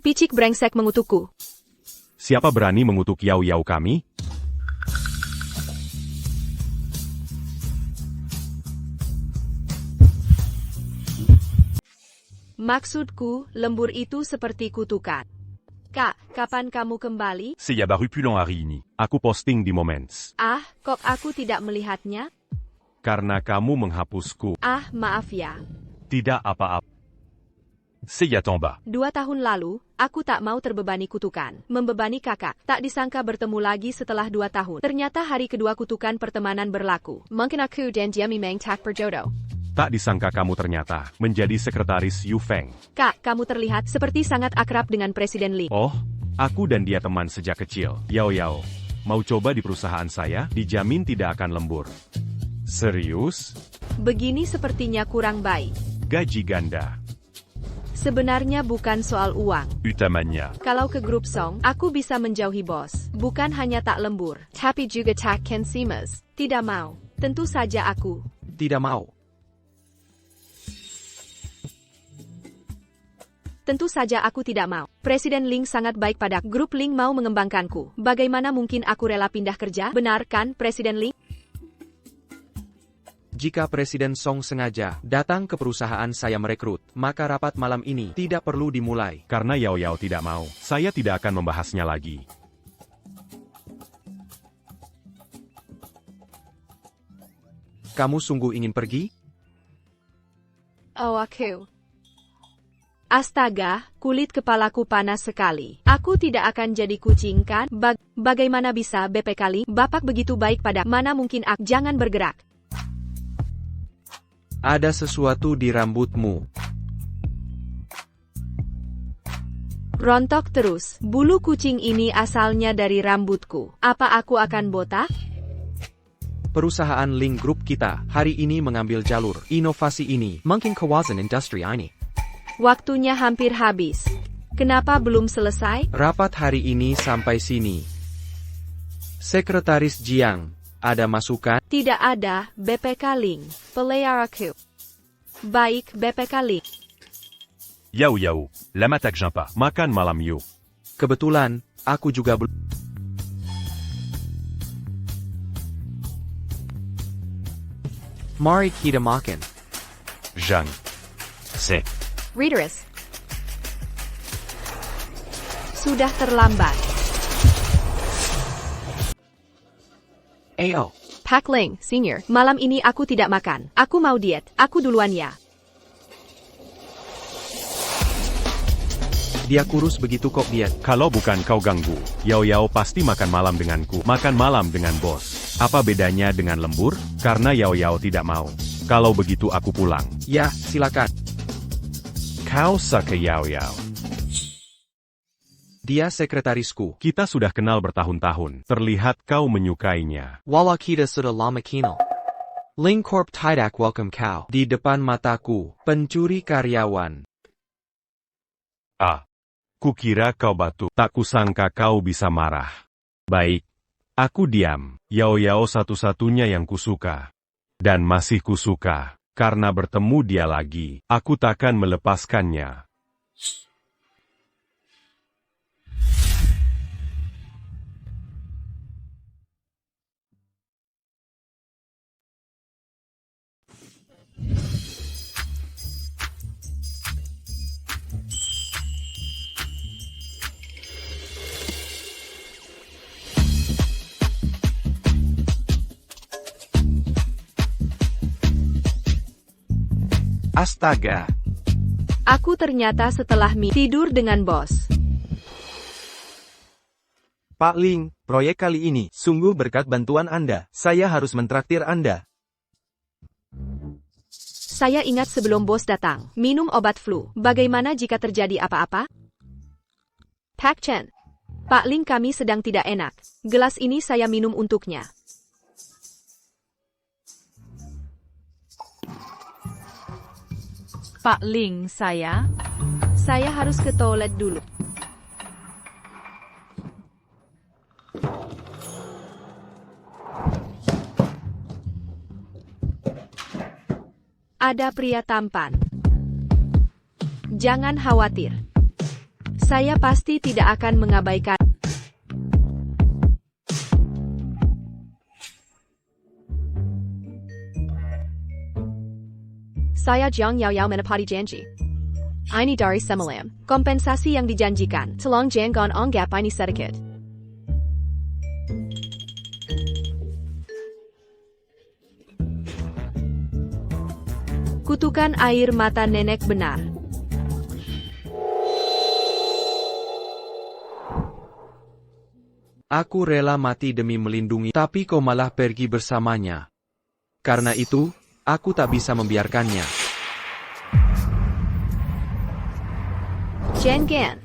Picik brengsek mengutukku. Siapa berani mengutuk Yao kami? Maksudku, lembur itu seperti kutukan. Kak, kapan kamu kembali? C'est ya baru pulang hari ini. Aku posting di Moments. Ah, kok aku tidak melihatnya? Karena kamu menghapusku. Ah, maaf ya. Tidak apa-apa. C'est ya tomba. 2 tahun lalu, aku tak mau terbebani kutukan. Membebani kakak. Tak disangka bertemu lagi setelah 2 tahun. Ternyata hari kedua kutukan pertemanan berlaku. Mungkin aku dan dia memang tak berjodoh. Tak disangka kamu ternyata menjadi sekretaris Yu Feng. Kak, kamu terlihat seperti sangat akrab dengan Presiden Lee. Oh, aku dan dia teman sejak kecil. Yao, mau coba di perusahaan saya? Dijamin tidak akan lembur. Serius? Begini sepertinya kurang baik. Gaji ganda. Sebenarnya bukan soal uang. Utamanya. Kalau ke grup Song, aku bisa menjauhi bos. Bukan hanya tak lembur, tapi juga tak kensimas. Tidak mau. Tentu saja aku. Tidak mau. Tentu saja aku tidak mau. Presiden Ling sangat baik pada grup Ling mau mengembangkanku. Bagaimana mungkin aku rela pindah kerja? Benar kan, Presiden Ling? Jika Presiden Song sengaja datang ke perusahaan saya merekrut, maka rapat malam ini tidak perlu dimulai. Karena Yao tidak mau, saya tidak akan membahasnya lagi. Kamu sungguh ingin pergi? Oh, aku. Astaga, kulit kepalaku panas sekali. Aku tidak akan jadi kucing kan? Bagaimana bisa BP kali? Bapak begitu baik pada mana mungkin aku? Jangan bergerak. Ada sesuatu di rambutmu. Rontok terus. Bulu kucing ini asalnya dari rambutku. Apa aku akan botak? Perusahaan Ling Group kita hari ini mengambil jalur inovasi ini. Mungkin kawasan industri ini. Waktunya hampir habis. Kenapa belum selesai? Rapat hari ini sampai sini. Sekretaris Jiang, ada masukan? Tidak ada, BPK Ling. Pelayar aku. Baik, BPK Ling. Yao, lama tak jumpa. Makan malam yuk. Kebetulan, aku juga belum. Mari kita makan. Zhang. Se. Readeress. Sudah terlambat. Ayo. Pak Ling, Senior. Malam ini aku tidak makan. Aku mau diet. Aku duluan ya. Dia kurus begitu kok diet. Kalau bukan kau ganggu, Yao pasti makan malam denganku. Makan malam dengan bos. Apa bedanya dengan lembur? Karena Yao tidak mau. Kalau begitu aku pulang. Ya, silakan. Kau suka Yao. Dia sekretarisku. Kita sudah kenal bertahun-tahun. Terlihat kau menyukainya. Wala kita sudah lama kenal. Ling Corp tidak welcome kau. Di depan mataku, pencuri karyawan. Ah. Kukira kau batu. Tak kusangka kau bisa marah. Baik. Aku diam. Yao satu-satunya yang kusuka. Dan masih kusuka. Karena bertemu dia lagi, aku takkan melepaskannya. Astaga. Aku ternyata setelah tidur dengan bos. Pak Ling, proyek kali ini sungguh berkat bantuan Anda. Saya harus mentraktir Anda. Saya ingat sebelum bos datang, minum obat flu. Bagaimana jika terjadi apa-apa? Pak Chen. Pak Ling, kami sedang tidak enak. Gelas ini saya minum untuknya. Pak Ling, saya harus ke toilet dulu. Ada pria tampan. Jangan khawatir. Saya pasti tidak akan mengabaikan. Saya Jiang Yaoyao menepati janji. Ini dari semalam. Kompensasi yang dijanjikan. Tolong jangan anggap ini sedikit. Kutukan air mata nenek benar. Aku rela mati demi melindungi, tapi kau malah pergi bersamanya. Karena itu, aku tak bisa membiarkannya. Jangan.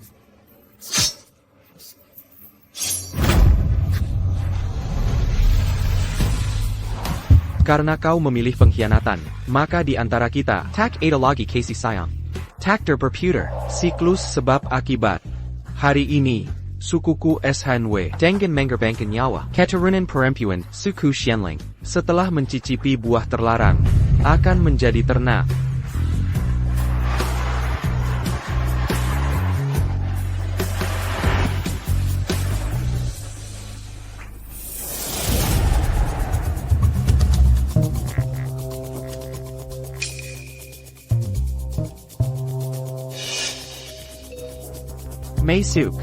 Karena kau memilih pengkhianatan, maka di antara kita, tak ada lagi kasih sayang. Tak berputar, siklus sebab akibat. Hari ini, sukuku SHNW, dengan mengorbankan nyawa, keturunan perempuan, suku Xianling, setelah mencicipi buah terlarang, akan menjadi ternak. Meisuk.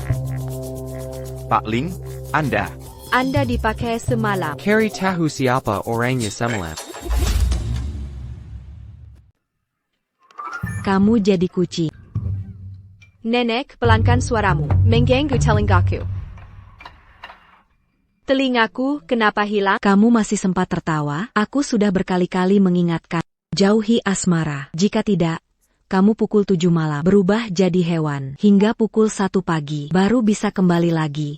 Pak Ling, Anda. Anda dipakai semalam. Cari tahu siapa orangnya semalam. Kamu jadi kucing. Nenek, pelankan suaramu. Mengganggu telingaku. Telingaku, kenapa hilang? Kamu masih sempat tertawa? Aku sudah berkali-kali mengingatkan. Jauhi asmara. Jika tidak, kamu pukul 7 malam berubah jadi hewan. Hingga pukul 1 pagi baru bisa kembali lagi.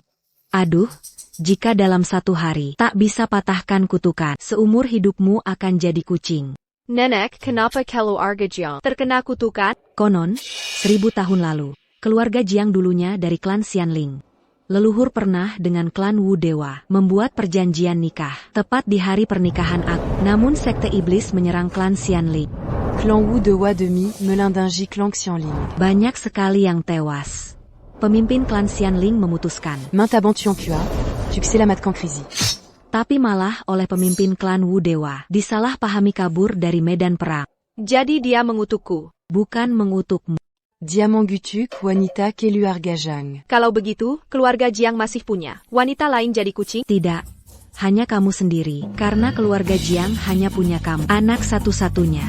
Aduh, jika dalam 1 hari tak bisa patahkan kutukan, seumur hidupmu akan jadi kucing. Nenek, kenapa keluarga Jiang terkena kutukan? Konon, 1000 tahun lalu, keluarga Jiang dulunya dari klan Xianling. Leluhur pernah dengan klan Wu Dewa membuat perjanjian nikah tepat di hari pernikahan aku. Namun sekte iblis menyerang klan Xianling. Clan Wu Dewa demi melindungi clan Xianling. Banyak sekali yang tewas. Pemimpin klan Xianling memutuskan. Maint avant tu en cua, succès la mat Krisi. Tapi malah oleh pemimpin klan Wu Dewa disalahpahami kabur dari medan perang. Jadi dia mengutukku. Bukan mengutukmu. Diamant Gutuk, wanita kelu argajang. Kalau begitu, keluarga Jiang masih punya wanita lain jadi kucing? Tidak. Hanya kamu sendiri. Karena keluarga Jiang hanya punya kamu. Anak satu-satunya.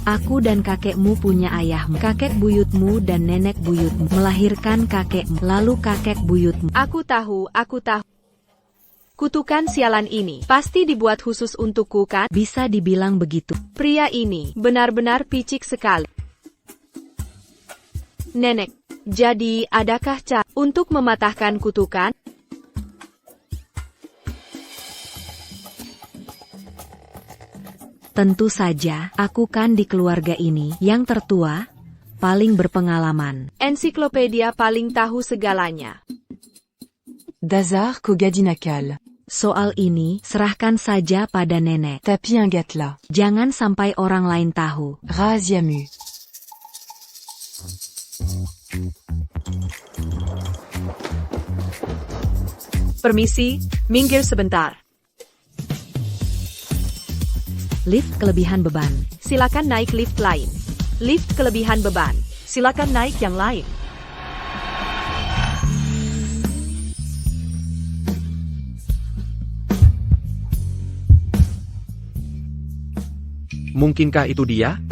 Aku dan kakekmu punya ayahmu, kakek buyutmu dan nenek buyutmu. Melahirkan kakekmu, lalu kakek buyutmu. Aku tahu. Kutukan sialan ini pasti dibuat khusus untukku kan? Bisa dibilang begitu. Pria ini benar-benar picik sekali. Nenek, jadi adakah cara untuk mematahkan kutukan? Tentu saja, aku kan di keluarga ini yang tertua, paling berpengalaman. Ensiklopedia paling tahu segalanya. Dazar Kogadinakal. Soal ini, serahkan saja pada nenek. Tapi un gatla. Jangan sampai orang lain tahu. Raziamu. Permisi, minggir sebentar. Lift kelebihan beban. Silakan naik lift lain. Lift kelebihan beban. Silakan naik yang lain. Mungkinkah itu dia?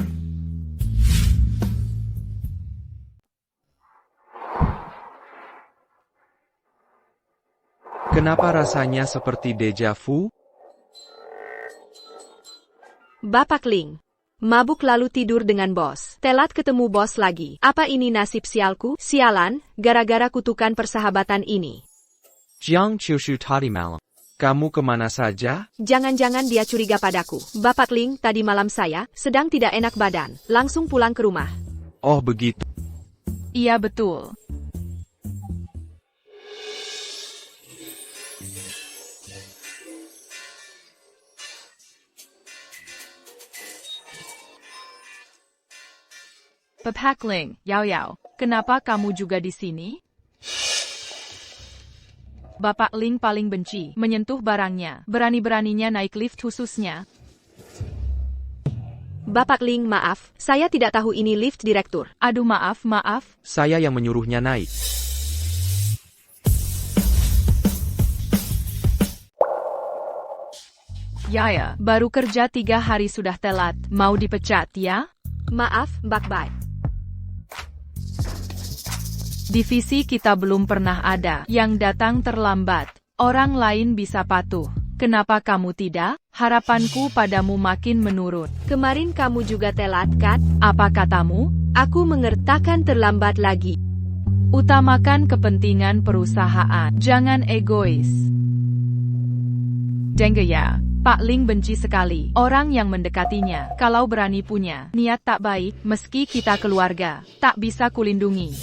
Kenapa rasanya seperti deja vu? Bapak Ling. Mabuk lalu tidur dengan bos. Telat ketemu bos lagi. Apa ini nasib sialku? Sialan, gara-gara kutukan persahabatan ini. Jiang Qiushu tadi malam. Kamu kemana saja? Jangan-jangan dia curiga padaku. Bapak Ling, tadi malam saya sedang tidak enak badan. Langsung pulang ke rumah. Oh begitu. Iya betul. Bapak Ling, Yao Yao, kenapa kamu juga di sini? Bapak Ling paling benci menyentuh barangnya. Berani-beraninya naik lift khususnya. Bapak Ling, maaf, saya tidak tahu ini lift direktur. Aduh maaf. Saya yang menyuruhnya naik. Ya, baru kerja 3 hari sudah telat. Mau dipecat ya? Maaf, Mbak Bai. Divisi kita belum pernah ada yang datang terlambat. Orang lain bisa patuh. Kenapa kamu tidak? Harapanku padamu makin menurun. Kemarin kamu juga telat, kan? Apa katamu? Aku mengertakan terlambat lagi. Utamakan kepentingan perusahaan. Jangan egois. Dengge ya. Pak Ling benci sekali orang yang mendekatinya. Kalau berani punya niat tak baik, meski kita keluarga, tak bisa kulindungi.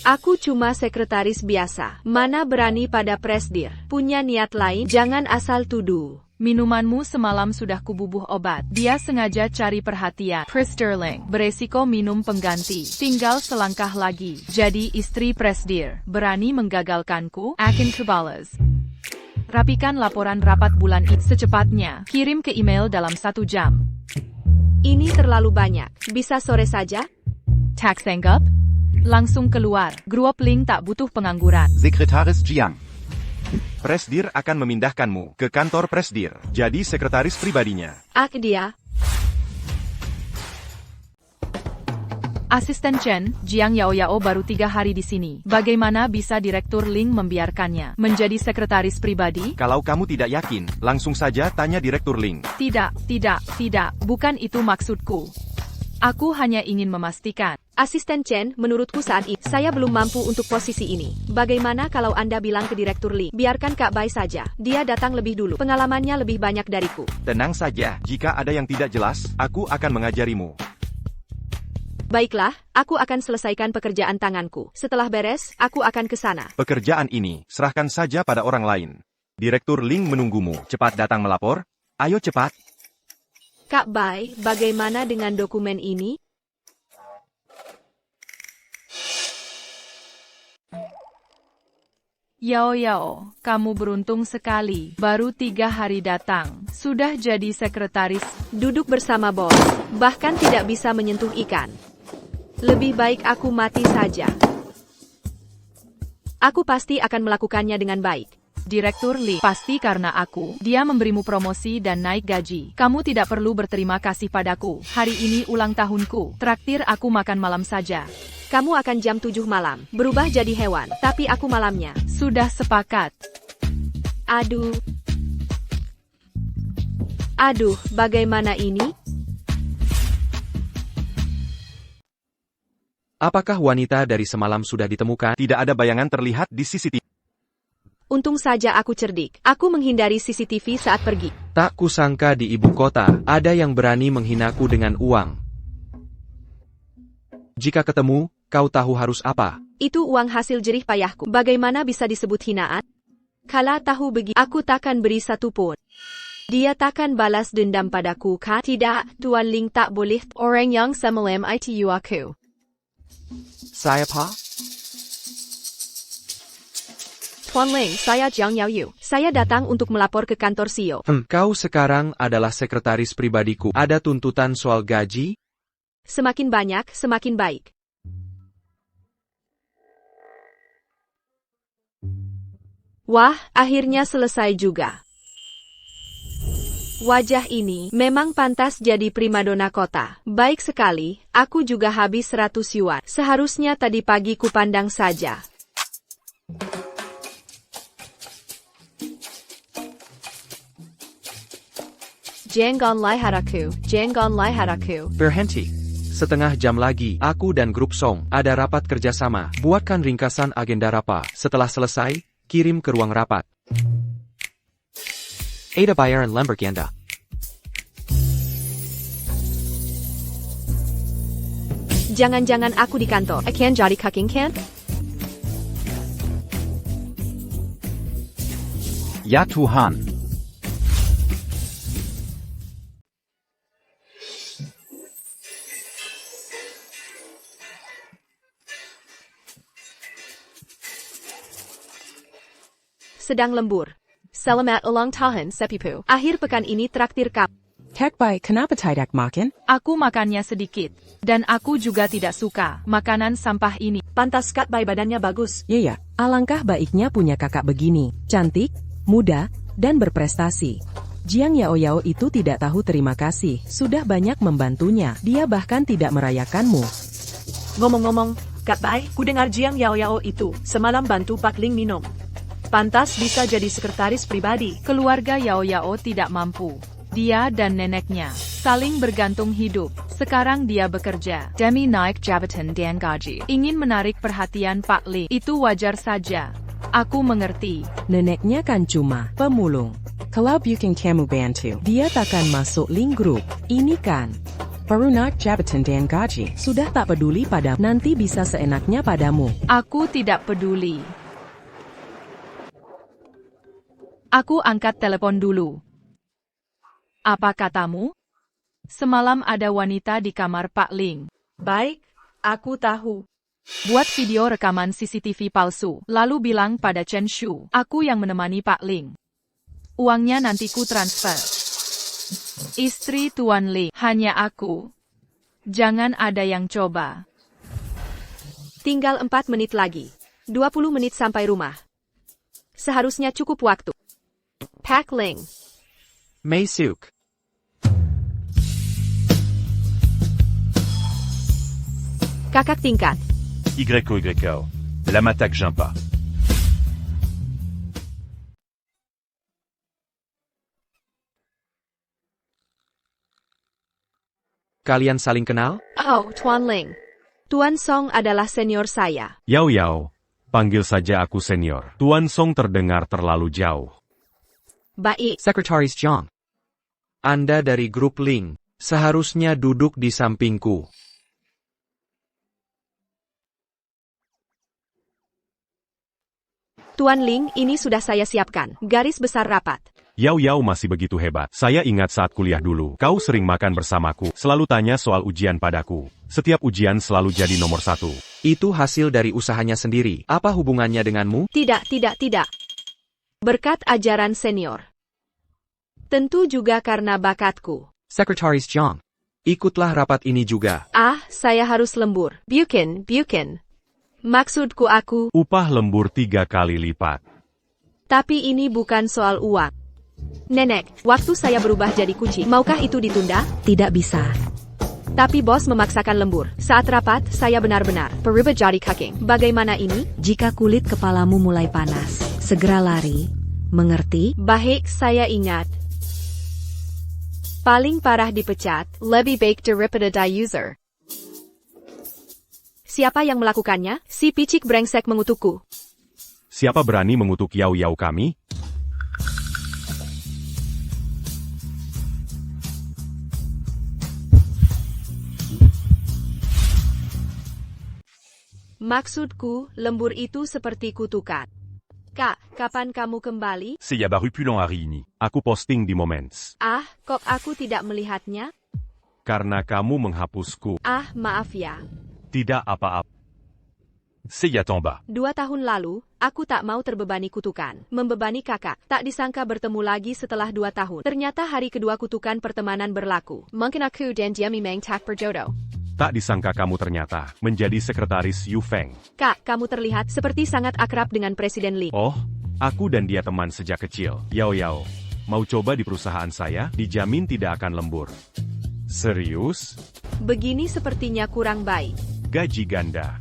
Aku cuma sekretaris biasa. Mana berani pada presdir. Punya niat lain, jangan asal tuduh. Minumanmu semalam sudah kububuh obat. Dia sengaja cari perhatian. Chris Sterling, beresiko minum pengganti. Tinggal selangkah lagi. Jadi istri presdir. Berani menggagalkanku? Akin Kubalas. Rapikan laporan rapat bulan ini secepatnya. Kirim ke email dalam 1 jam. Ini terlalu banyak. Bisa sore saja? Tax anggap? Langsung keluar. Grup Ling tak butuh pengangguran. Sekretaris Jiang. Presdir akan memindahkanmu ke kantor Presdir. Jadi sekretaris pribadinya. Dia. Asisten Chen, Jiang Yao baru 3 hari di sini. Bagaimana bisa Direktur Ling membiarkannya menjadi sekretaris pribadi? Kalau kamu tidak yakin, langsung saja tanya Direktur Ling. Tidak. Bukan itu maksudku. Aku hanya ingin memastikan. Asisten Chen, menurutku saat ini, saya belum mampu untuk posisi ini. Bagaimana kalau Anda bilang ke Direktur Ling? Biarkan Kak Bai saja. Dia datang lebih dulu. Pengalamannya lebih banyak dariku. Tenang saja, jika ada yang tidak jelas, aku akan mengajarimu. Baiklah, aku akan selesaikan pekerjaan tanganku. Setelah beres, aku akan ke sana. Pekerjaan ini, serahkan saja pada orang lain. Direktur Ling menunggumu. Cepat datang melapor. Ayo cepat. Kak Bai, bagaimana dengan dokumen ini? Yao, kamu beruntung sekali. Baru 3 hari datang. Sudah jadi sekretaris. Duduk bersama bos. Bahkan tidak bisa menyentuh ikan. Lebih baik aku mati saja. Aku pasti akan melakukannya dengan baik. Direktur Lee, pasti karena aku. Dia memberimu promosi dan naik gaji. Kamu tidak perlu berterima kasih padaku. Hari ini ulang tahunku. Traktir aku makan malam saja. Kamu akan jam 7 malam. Berubah jadi hewan. Tapi aku malamnya. Sudah sepakat. Aduh, bagaimana ini? Apakah wanita dari semalam sudah ditemukan? Tidak ada bayangan terlihat di CCTV. Untung saja aku cerdik. Aku menghindari CCTV saat pergi. Tak kusangka di ibu kota, ada yang berani menghinaku dengan uang. Jika ketemu, kau tahu harus apa? Itu uang hasil jerih payahku. Bagaimana bisa disebut hinaan? Kala tahu begitu, aku takkan beri satu pun. Dia takkan balas dendam padaku, kan? Tidak, Tuan Ling tak boleh. Orang yang semalam itu aku. Saya apa? Tuan Ling, saya Jiang Yaoyu. Saya datang untuk melapor ke kantor CEO. Kau sekarang adalah sekretaris pribadiku. Ada tuntutan soal gaji? Semakin banyak, semakin baik. Wah, akhirnya selesai juga. Wajah ini memang pantas jadi primadona kota. Baik sekali, aku juga habis 100 yuan. Seharusnya tadi pagi kupandang saja. Jangan lihat aku. Berhenti. Setengah jam lagi, aku dan grup Song ada rapat kerjasama. Buatkan ringkasan agenda rapat. Setelah selesai, kirim ke ruang rapat. Ada bayaran lembar ganda. Jangan-jangan aku di kantor. Akan jadi cooking can? Ya Tuhan. sedang lembur. Selamat ulang tahun, Sepipu. Akhir pekan ini traktir kap. Kek baik, kenapa tidak makan? Aku makannya sedikit. Dan aku juga tidak suka makanan sampah ini. Pantas Kat Bai badannya bagus. Ya, alangkah baiknya punya kakak begini. Cantik, muda, dan berprestasi. Jiang Yao Yao itu tidak tahu terima kasih, sudah banyak membantunya. Dia bahkan tidak merayakanmu. Ngomong-ngomong, Kat Bai, ku dengar Jiang Yao Yao itu semalam bantu Pak Ling minum. Pantas bisa jadi sekretaris pribadi. Keluarga Yao Yao tidak mampu. Dia dan neneknya saling bergantung hidup. Sekarang dia bekerja demi naik jabatan dan gaji. Ingin menarik perhatian Pak Ling. Itu wajar saja. Aku mengerti. Neneknya kan cuma pemulung. Kalau bukan kamu bantu, dia takkan masuk link grup. Ini kan baru naik jabatan dan gaji. Sudah tak peduli pada nanti bisa seenaknya padamu. Aku tidak peduli. Aku angkat telepon dulu. Apa katamu? Semalam ada wanita di kamar Pak Ling. Baik, aku tahu. Buat video rekaman CCTV palsu, lalu bilang pada Chen Shu, aku yang menemani Pak Ling. Uangnya nanti ku transfer. Istri Tuan Ling, hanya aku. Jangan ada yang coba. Tinggal 4 menit lagi. 20 menit sampai rumah. Seharusnya cukup waktu. Pak Ling. Mei Suk. Kakak tingkat. YO. La m'attaque Jimpa. Kalian saling kenal? Oh, Tuan Ling. Tuan Song adalah senior saya. Yao Yao, panggil saja aku senior. Tuan Song terdengar terlalu jauh. Baik. Sekretaris Zhang. Anda dari grup Ling. Seharusnya duduk di sampingku. Tuan Ling, ini sudah saya siapkan. Garis besar rapat. Yao Yao masih begitu hebat. Saya ingat saat kuliah dulu, kau sering makan bersamaku, selalu tanya soal ujian padaku. Setiap ujian selalu jadi nomor 1. Itu hasil dari usahanya sendiri. Apa hubungannya denganmu? Tidak. Berkat ajaran senior. Tentu juga karena bakatku. Sekretaris Zhang. Ikutlah rapat ini juga. Saya harus lembur. Bukan. Maksudku aku, Upah lembur 3 kali lipat. tapi ini bukan soal uang. Nenek, waktu saya berubah jadi kucing, maukah itu ditunda? Tidak bisa. Tapi bos memaksakan lembur. Saat rapat, saya benar-benar berubah jadi kucing. Bagaimana ini? Jika kulit kepalamu mulai panas, segera lari. Mengerti? Baik, saya ingat. Paling parah dipecat, lebih baik daripada die user. Siapa yang melakukannya? Si picik brengsek mengutukku. Siapa berani mengutuk Yao Yao kami? Maksudku, lembur itu seperti kutukan. Kak, kapan kamu kembali? C'est y a baru pulang hari ini. Aku posting di Moments. Kok aku tidak melihatnya? Karena kamu menghapusku. Maaf ya. Tidak apa-apa. C'est y a en bas. 2 tahun lalu, aku tak mau terbebani kutukan. Membebani kakak. Tak disangka bertemu lagi setelah 2 tahun. Ternyata hari kedua kutukan pertemanan berlaku. Mungkin aku dan dia memang tak berjodoh. Tak disangka kamu ternyata menjadi sekretaris Yu Feng. Kak, kamu terlihat seperti sangat akrab dengan Presiden Lee. Oh, aku dan dia teman sejak kecil. Yao Yao, mau coba di perusahaan saya? Dijamin tidak akan lembur. Serius? Begini sepertinya kurang baik. Gaji ganda.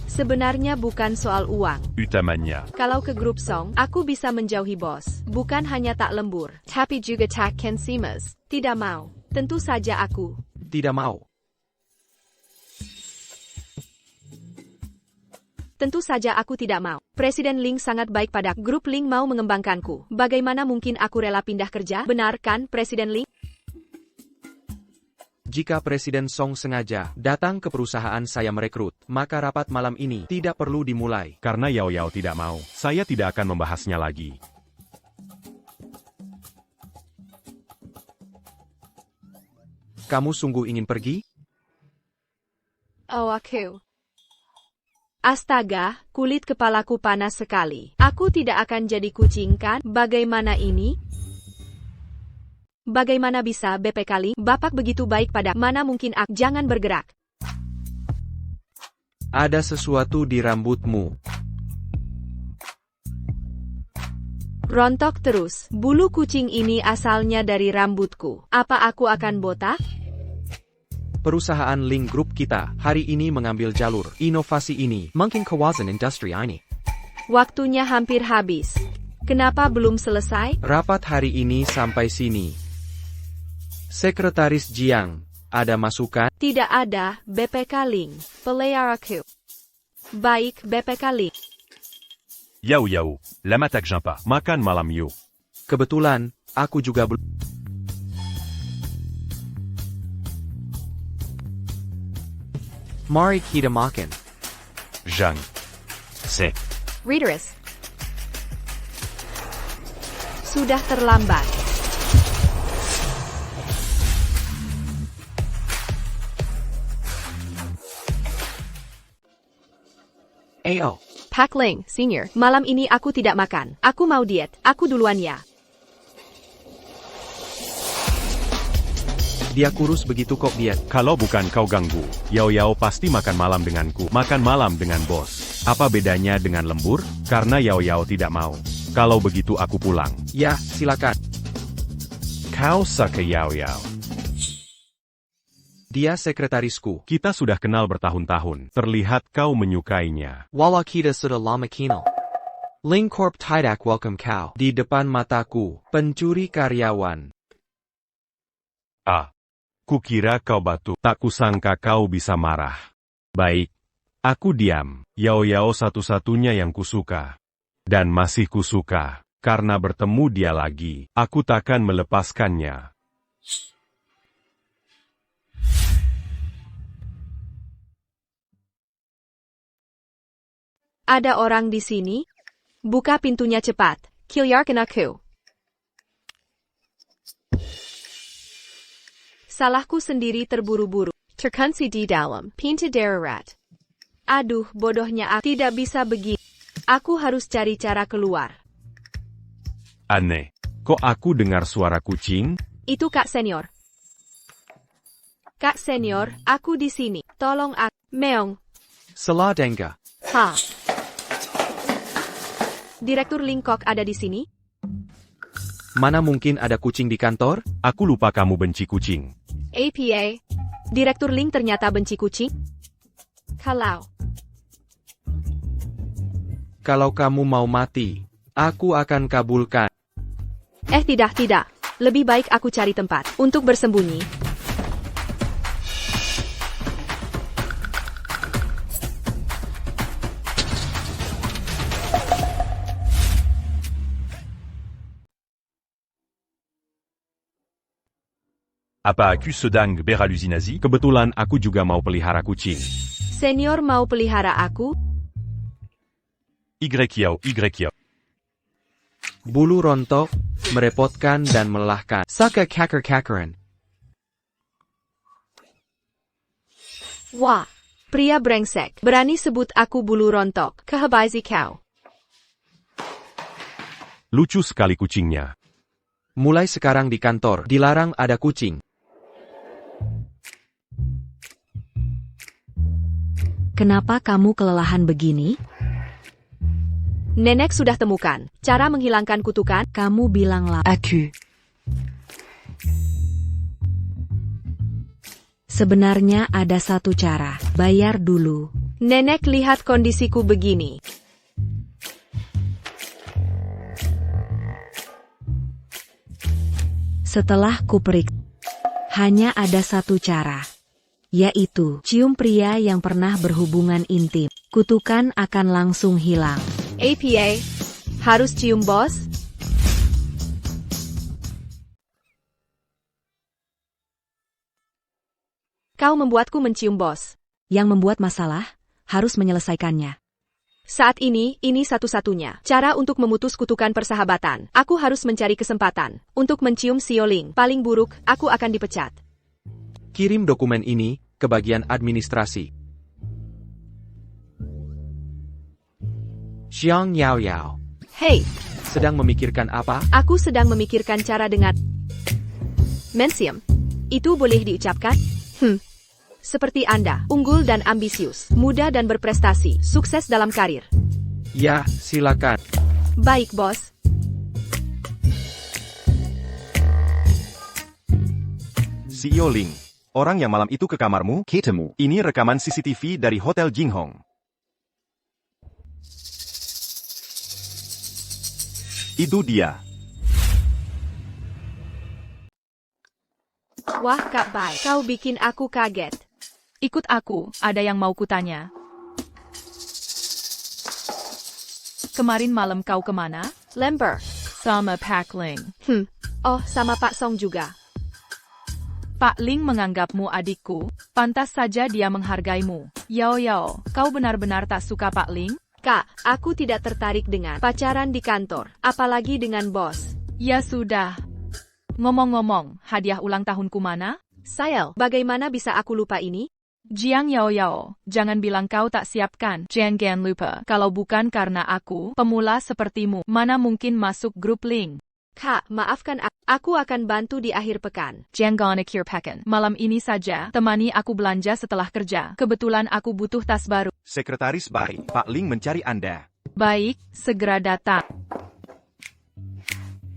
Sebenarnya bukan soal uang. Utamanya. Kalau ke grup Song, aku bisa menjauhi bos. Bukan hanya tak lembur, tapi juga tak kensimas. Tidak mau. Tentu saja aku. Tidak mau. Tentu saja aku tidak mau. Presiden Ling sangat baik pada grup Ling mau mengembangkanku. Bagaimana mungkin aku rela pindah kerja? Benar kan, Presiden Ling? Jika Presiden Song sengaja datang ke perusahaan saya merekrut, maka rapat malam ini tidak perlu dimulai. Karena Yao Yao tidak mau, saya tidak akan membahasnya lagi. Kamu sungguh ingin pergi? Oh, aku. Astaga, kulit kepalaku panas sekali. Aku tidak akan jadi kucing kan? Bagaimana ini? Bagaimana bisa BP kali? Bapak begitu baik pada mana mungkin aku? Jangan bergerak. Ada sesuatu di rambutmu. Rontok terus. Bulu kucing ini asalnya dari rambutku. Apa aku akan botak? Perusahaan Link Group kita hari ini mengambil jalur inovasi ini. Mungkin kawasan industri ini. Waktunya hampir habis. Kenapa belum selesai? Rapat hari ini sampai sini. Sekretaris Jiang, ada masukan? Tidak ada, BPK Ling. Peliharaku. Baik, BPK Ling. Yao Yao, lama tak jumpa. Makan malam yuk. Kebetulan, aku juga belum. Mari kita makan. Zhang. Se. Readeress. Sudah terlambat. Ayo. Pak Ling, Senior. Malam ini aku tidak makan. Aku mau diet. Aku duluan ya. Dia kurus begitu kok dia. Kalau bukan kau ganggu, Yao Yao pasti makan malam denganku. Makan malam dengan bos. Apa bedanya dengan lembur? Karena Yao Yao tidak mau. Kalau begitu aku pulang. Ya, silakan. Kau suka Yao Yao. Dia sekretarisku. Kita sudah kenal bertahun-tahun. Terlihat kau menyukainya. Wala kita sudah lama kenal. Ling Corp tidak welcome kau. Di depan mataku, pencuri karyawan. Ah. Kukira kau batu. Tak kusangka kau bisa marah. Baik. Aku diam. Yao Yao satu-satunya yang kusuka. Dan masih kusuka. Karena bertemu dia lagi, aku takkan melepaskannya. Ada orang di sini? Buka pintunya cepat. Keluarkan aku. Salahku sendiri terburu-buru. Terkunci di dalam. Pintu darurat. Aduh, bodohnya aku tidak bisa begini. Aku harus cari cara keluar. Aneh. Kok aku dengar suara kucing? Itu Kak Senior. Kak Senior, aku di sini. Tolong aku. Meong. Salah dengar. Ha. Direktur Lingkok ada di sini? Mana mungkin ada kucing di kantor? Aku lupa kamu benci kucing. APA. Direktur Ling ternyata benci kucing? Kalau kamu mau mati, aku akan kabulkan. Tidak. Lebih baik aku cari tempat untuk bersembunyi. Apa aku sedang beralusinasi? Kebetulan aku juga mau pelihara kucing. Senior mau pelihara aku? Yao. Bulu rontok, merepotkan dan melelahkan. Saka kaker-kakeran. Wah, pria brengsek. Berani sebut aku bulu rontok. Kehabaisi kau. Lucu sekali kucingnya. Mulai sekarang di kantor, dilarang ada kucing. Kenapa kamu kelelahan begini? Nenek sudah temukan cara menghilangkan kutukan. Kamu bilanglah. Aku. Sebenarnya ada satu cara. Bayar dulu. Nenek lihat kondisiku begini. Setelah kuperiksa, hanya ada satu cara. Yaitu, cium pria yang pernah berhubungan intim. Kutukan akan langsung hilang. APA. Harus cium bos? Kau membuatku mencium bos. Yang membuat masalah, harus menyelesaikannya. Saat ini satu-satunya cara untuk memutus kutukan persahabatan. Aku harus mencari kesempatan untuk mencium Sioling. Paling buruk, aku akan dipecat. Kirim dokumen ini ke bagian administrasi. Jiang Yao Yao. Hei, Sedang memikirkan apa? aku sedang memikirkan cara dengan Mensium. Itu boleh diucapkan? Seperti Anda, unggul dan ambisius, muda dan berprestasi, sukses dalam karir. Ya, silakan. Baik, bos. CEO Ling. Orang yang malam itu ke kamarmu, ketemu. Ini rekaman CCTV dari Hotel Jinghong. Itu dia. Wah, Kak Bai, kau bikin aku kaget. Ikut aku, ada yang mau kutanya. Kemarin malam kau kemana? Lemper. Sama Pak Ling. Oh, sama Pak Song juga. Pak Ling menganggapmu adikku, pantas saja dia menghargaimu. Yao Yao, kau benar-benar tak suka Pak Ling? Kak, aku tidak tertarik dengan pacaran di kantor, apalagi dengan bos. Ya sudah. Ngomong-ngomong, hadiah ulang tahunku mana? Sayel, bagaimana bisa aku lupa ini? Jiang Yao Yao, jangan bilang kau tak siapkan. Jangan lupa, kalau bukan karena aku, pemula sepertimu, mana mungkin masuk grup Ling. Kak, maafkan aku akan bantu di akhir pekan. Jangan akhir pekan. Malam ini saja, temani aku belanja setelah kerja. Kebetulan aku butuh tas baru. Sekretaris Bai, Pak Ling mencari Anda. Baik, segera datang.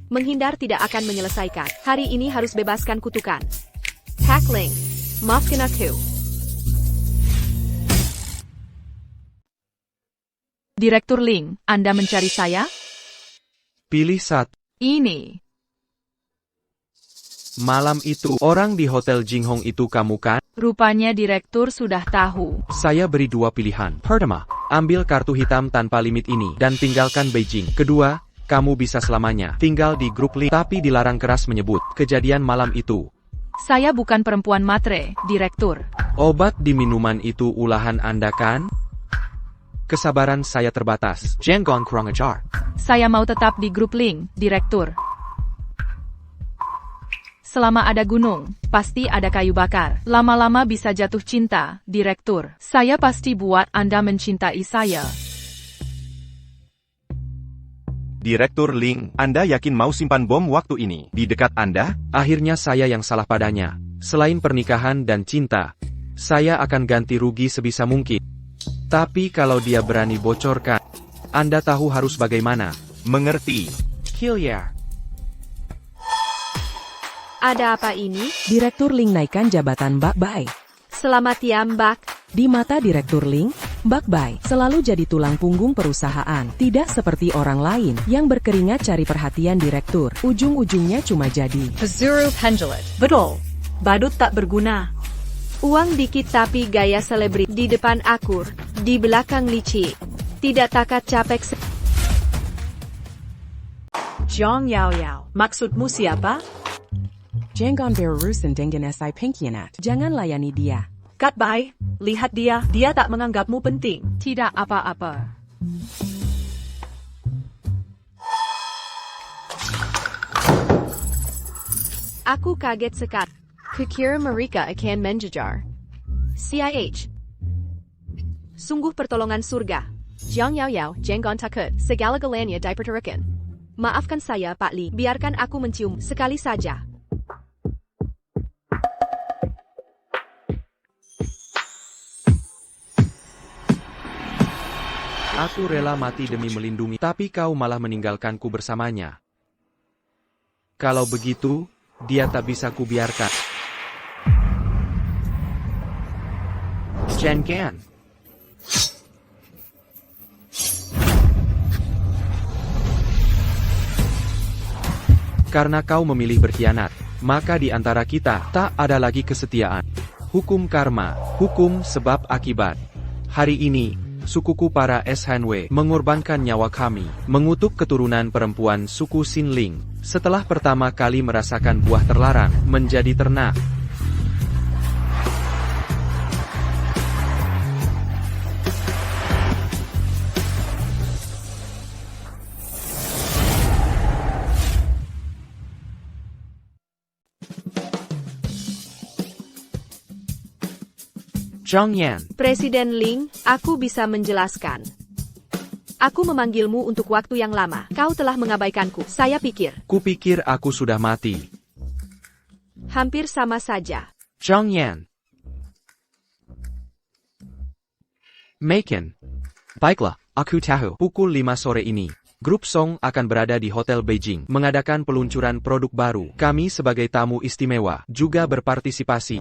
Menghindar tidak akan menyelesaikan. Hari ini harus bebaskan kutukan. Pak Ling, maafkan aku. Direktur Ling, Anda mencari saya? Pilih satu. Ini. Malam itu, orang di Hotel Jinghong itu kamu kan? Rupanya direktur sudah tahu. Saya beri dua pilihan. Pertama, ambil kartu hitam tanpa limit ini dan tinggalkan Beijing. Kedua, kamu bisa selamanya tinggal di grup Ling, tapi dilarang keras menyebut kejadian malam itu. Saya bukan perempuan matre, direktur. Obat di minuman itu ulahan Anda kan? Kesabaran saya terbatas. Jangan kurang ajar. Saya mau tetap di grup Ling, direktur. Selama ada gunung, pasti ada kayu bakar. Lama-lama bisa jatuh cinta, direktur. Saya pasti buat Anda mencintai saya. Direktur Ling, Anda yakin mau simpan bom waktu ini di dekat Anda? Akhirnya saya yang salah padanya. Selain pernikahan dan cinta, saya akan ganti rugi sebisa mungkin. Tapi kalau dia berani bocorkan, Anda tahu harus bagaimana. Mengerti. Hilliard. Ada apa ini? Direktur Ling naikkan jabatan Mbak Bai. Selamat ya, Mbak. Di mata Direktur Ling, Mbak Bai selalu jadi tulang punggung perusahaan. Tidak seperti orang lain yang berkeringat cari perhatian direktur. Ujung-ujungnya cuma jadi Pazuru Pendulet. Betul. Badut tak berguna. Uang dikit tapi gaya selebrit. Di depan akur, di belakang licik. Tidak takat capek. Jiang Yao Yao. Maksudmu siapa? Jangan berurusan dengan SI Pengkhianat. Jangan layani dia. Kat Bai, lihat dia. Dia tak menganggapmu penting. Tidak apa-apa. Aku kaget sekali. Kukira mereka akan menjejar. CIH. Sungguh pertolongan surga. Jiang Yao Yao, jangan takut, segala-galanya dipertaruhkan. Maafkan saya, Pak Li, biarkan aku mencium sekali saja. Aku rela mati demi melindungi, tapi kau malah meninggalkanku bersamanya. Kalau begitu, dia tak bisa kubiarkan. Jangan. Karena kau memilih berkhianat, maka di antara kita tak ada lagi kesetiaan. Hukum karma, hukum sebab akibat. Hari ini, sukuku para Shanwei mengorbankan nyawa kami, mengutuk keturunan perempuan suku Xinling, setelah pertama kali merasakan buah terlarang, menjadi ternak. Zhang Yan. Presiden Ling, aku bisa menjelaskan. Aku memanggilmu untuk waktu yang lama. Kau telah mengabaikanku. Saya pikir. Kupikir aku sudah mati. Hampir sama saja. Zhang Yan. Macon. Baiklah, aku tahu. Pukul 5 sore ini, Grup Song akan berada di Hotel Beijing mengadakan peluncuran produk baru. Kami sebagai tamu istimewa juga berpartisipasi.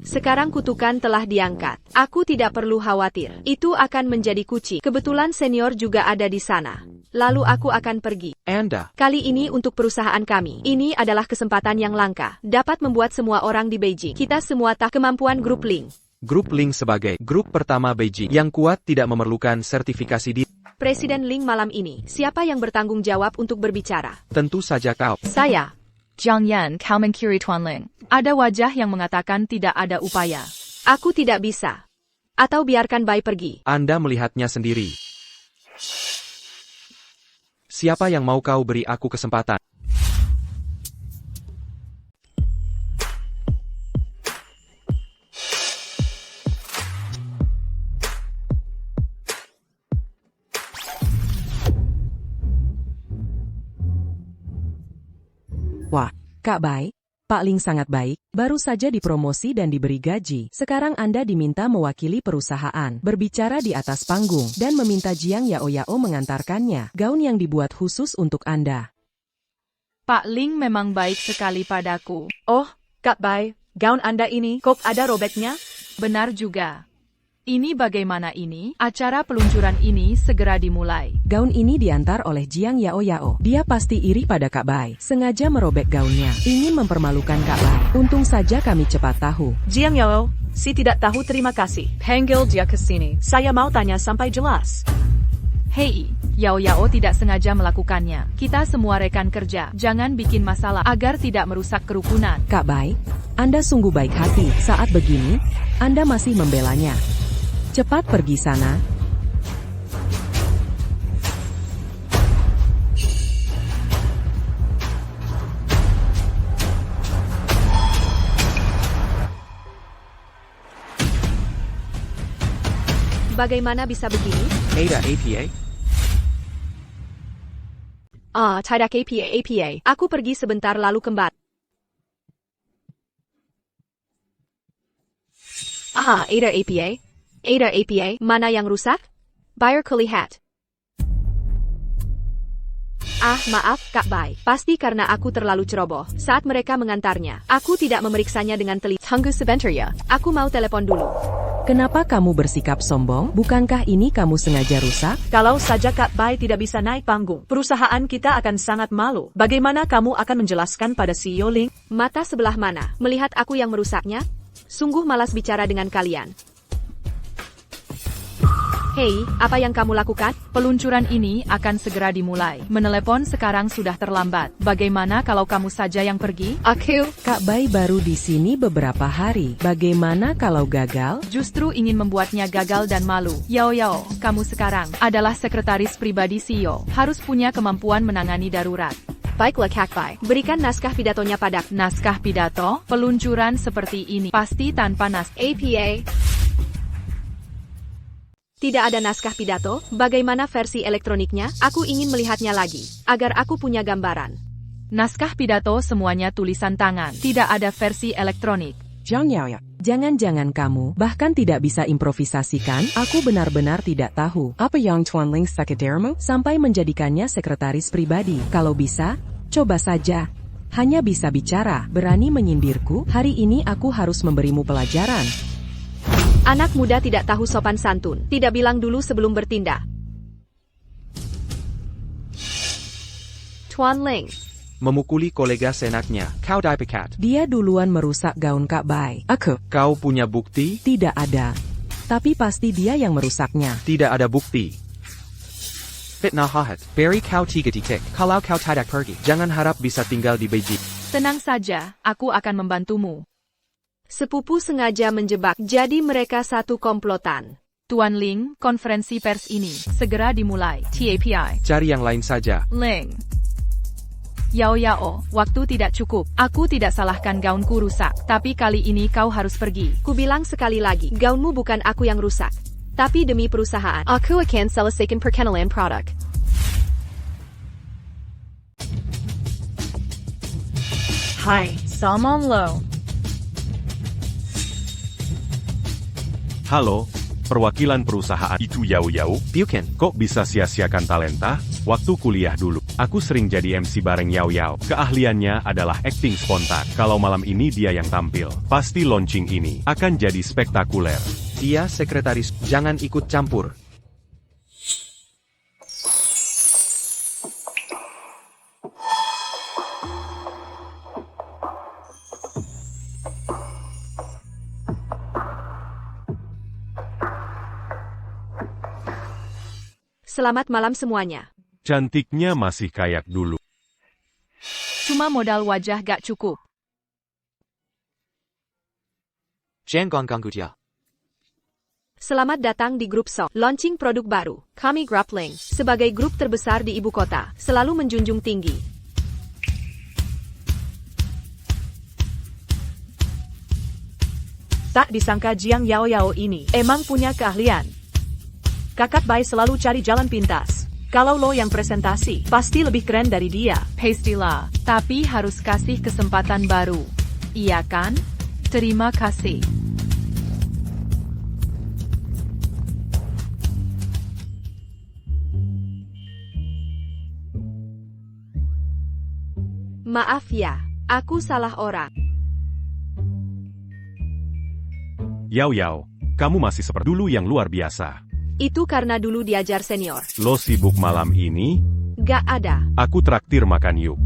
Sekarang kutukan telah diangkat. Aku tidak perlu khawatir. Itu akan menjadi kucing. Kebetulan senior juga ada di sana. Lalu aku akan pergi. Anda. Kali ini untuk perusahaan kami. Ini adalah kesempatan yang langka. Dapat membuat semua orang di Beijing. Kita semua tahu kemampuan Grup Ling. Grup Ling sebagai grup pertama Beijing yang kuat tidak memerlukan sertifikasi di... Presiden Ling malam ini. Siapa yang bertanggung jawab untuk berbicara? Tentu saja kau. Saya. Jiang Yan, kau mengkiri Tuan Ling. Ada wajah yang mengatakan tidak ada upaya. Aku tidak bisa. Atau biarkan Bai pergi. Anda melihatnya sendiri. Siapa yang mau kau beri aku kesempatan? Wah, Kak Bai, Pak Ling sangat baik, baru saja dipromosi dan diberi gaji. Sekarang Anda diminta mewakili perusahaan, berbicara di atas panggung, dan meminta Jiang Yao mengantarkannya, gaun yang dibuat khusus untuk Anda. Pak Ling memang baik sekali padaku. Oh, Kak Bai, gaun Anda ini, kok ada robeknya? Benar juga. Ini bagaimana ini? Acara peluncuran ini segera dimulai. Gaun ini diantar oleh Jiang Yao. Dia pasti iri pada Kak Bai. Sengaja merobek gaunnya. Ingin mempermalukan Kak Bai. Untung saja kami cepat tahu. Jiang Yao, si tidak tahu terima kasih. Panggil dia ke sini. Saya mau tanya sampai jelas. Hei, Yao tidak sengaja melakukannya. Kita semua rekan kerja. Jangan bikin masalah agar tidak merusak kerukunan. Kak Bai, Anda sungguh baik hati. Saat begini, Anda masih membelanya. Cepat pergi sana. Bagaimana bisa begini? Ada APA? Tidak APA. Aku pergi sebentar lalu kembali. Ada APA. Ada APA, mana yang rusak? Bayar kulihat. Maaf, Kak Bai. Pasti karena aku terlalu ceroboh. Saat mereka mengantarnya, aku tidak memeriksanya dengan teliti. Tunggu sebentar ya. Aku mau telepon dulu. Kenapa kamu bersikap sombong? Bukankah ini kamu sengaja rusak? Kalau saja Kak Bai tidak bisa naik panggung, perusahaan kita akan sangat malu. Bagaimana kamu akan menjelaskan pada CEO Ling? Mata sebelah mana? Melihat aku yang merusaknya? Sungguh malas bicara dengan kalian. Hei, apa yang kamu lakukan? Peluncuran ini akan segera dimulai. Menelepon sekarang sudah terlambat. Bagaimana kalau kamu saja yang pergi? Aku. Kak Bai baru di sini beberapa hari. Bagaimana kalau gagal? Justru ingin membuatnya gagal dan malu. Yao, kamu sekarang adalah sekretaris pribadi CEO. Harus punya kemampuan menangani darurat. Baiklah Kak Bai, berikan naskah pidatonya padaku. Naskah pidato? Peluncuran seperti ini pasti tanpa APA. Tidak ada naskah pidato, bagaimana versi elektroniknya? Aku ingin melihatnya lagi, agar aku punya gambaran. Naskah pidato semuanya tulisan tangan, tidak ada versi elektronik. Jiang Yao, jangan-jangan kamu bahkan tidak bisa improvisasikan? Aku benar-benar tidak tahu apa yang Tuan Ling sekedarmu sampai menjadikannya sekretaris pribadi. Kalau bisa, coba saja. Hanya bisa bicara, berani menyindirku. Hari ini aku harus memberimu pelajaran. Anak muda tidak tahu sopan santun, tidak bilang dulu sebelum bertindak. Tuan Ling. Memukuli kolega senaknya. Kau dipecat. Dia duluan merusak gaun Kak Bai. Kau punya bukti? Tidak ada. Tapi pasti dia yang merusaknya. Tidak ada bukti. Fitnah hahat. Beri kau 3 titik. Kalau kau tidak pergi, jangan harap bisa tinggal di Beijing. Tenang saja, aku akan membantumu. Sepupu sengaja menjebak, jadi mereka satu komplotan. Tuan Ling, konferensi pers ini segera dimulai. TAPI. Cari yang lain saja. Ling. Yao Yao, waktu tidak cukup. Aku tidak salahkan gaunku rusak, tapi kali ini kau harus pergi. Kubilang sekali lagi, gaunmu bukan aku yang rusak. Tapi demi perusahaan, aku akan selesaikan perkenalan produk. Hai, Salmon Lo. Halo, perwakilan perusahaan itu Yao Yao. Bukan. Kok bisa sia-siakan talenta? Waktu kuliah dulu, aku sering jadi MC bareng Yao Yao. Keahliannya adalah acting spontan. Kalau malam ini dia yang tampil, pasti launching ini akan jadi spektakuler. Dia sekretaris, jangan ikut campur. Selamat malam semuanya. Cantiknya masih kayak dulu. Cuma modal wajah gak cukup. Selamat datang di grup SO, launching produk baru. Kami Grappling, sebagai grup terbesar di ibu kota, selalu menjunjung tinggi. Tak disangka Jiang Yao Yao ini emang punya keahlian. Kakak Bai selalu cari jalan pintas. Kalau lo yang presentasi, pasti lebih keren dari dia. Pastilah, tapi harus kasih kesempatan baru. Iya kan? Terima kasih. Maaf ya, aku salah orang. Yao Yao, kamu masih seperti dulu yang luar biasa. Itu karena dulu diajar senior. Lo sibuk malam ini? Gak ada. Aku traktir makan yuk.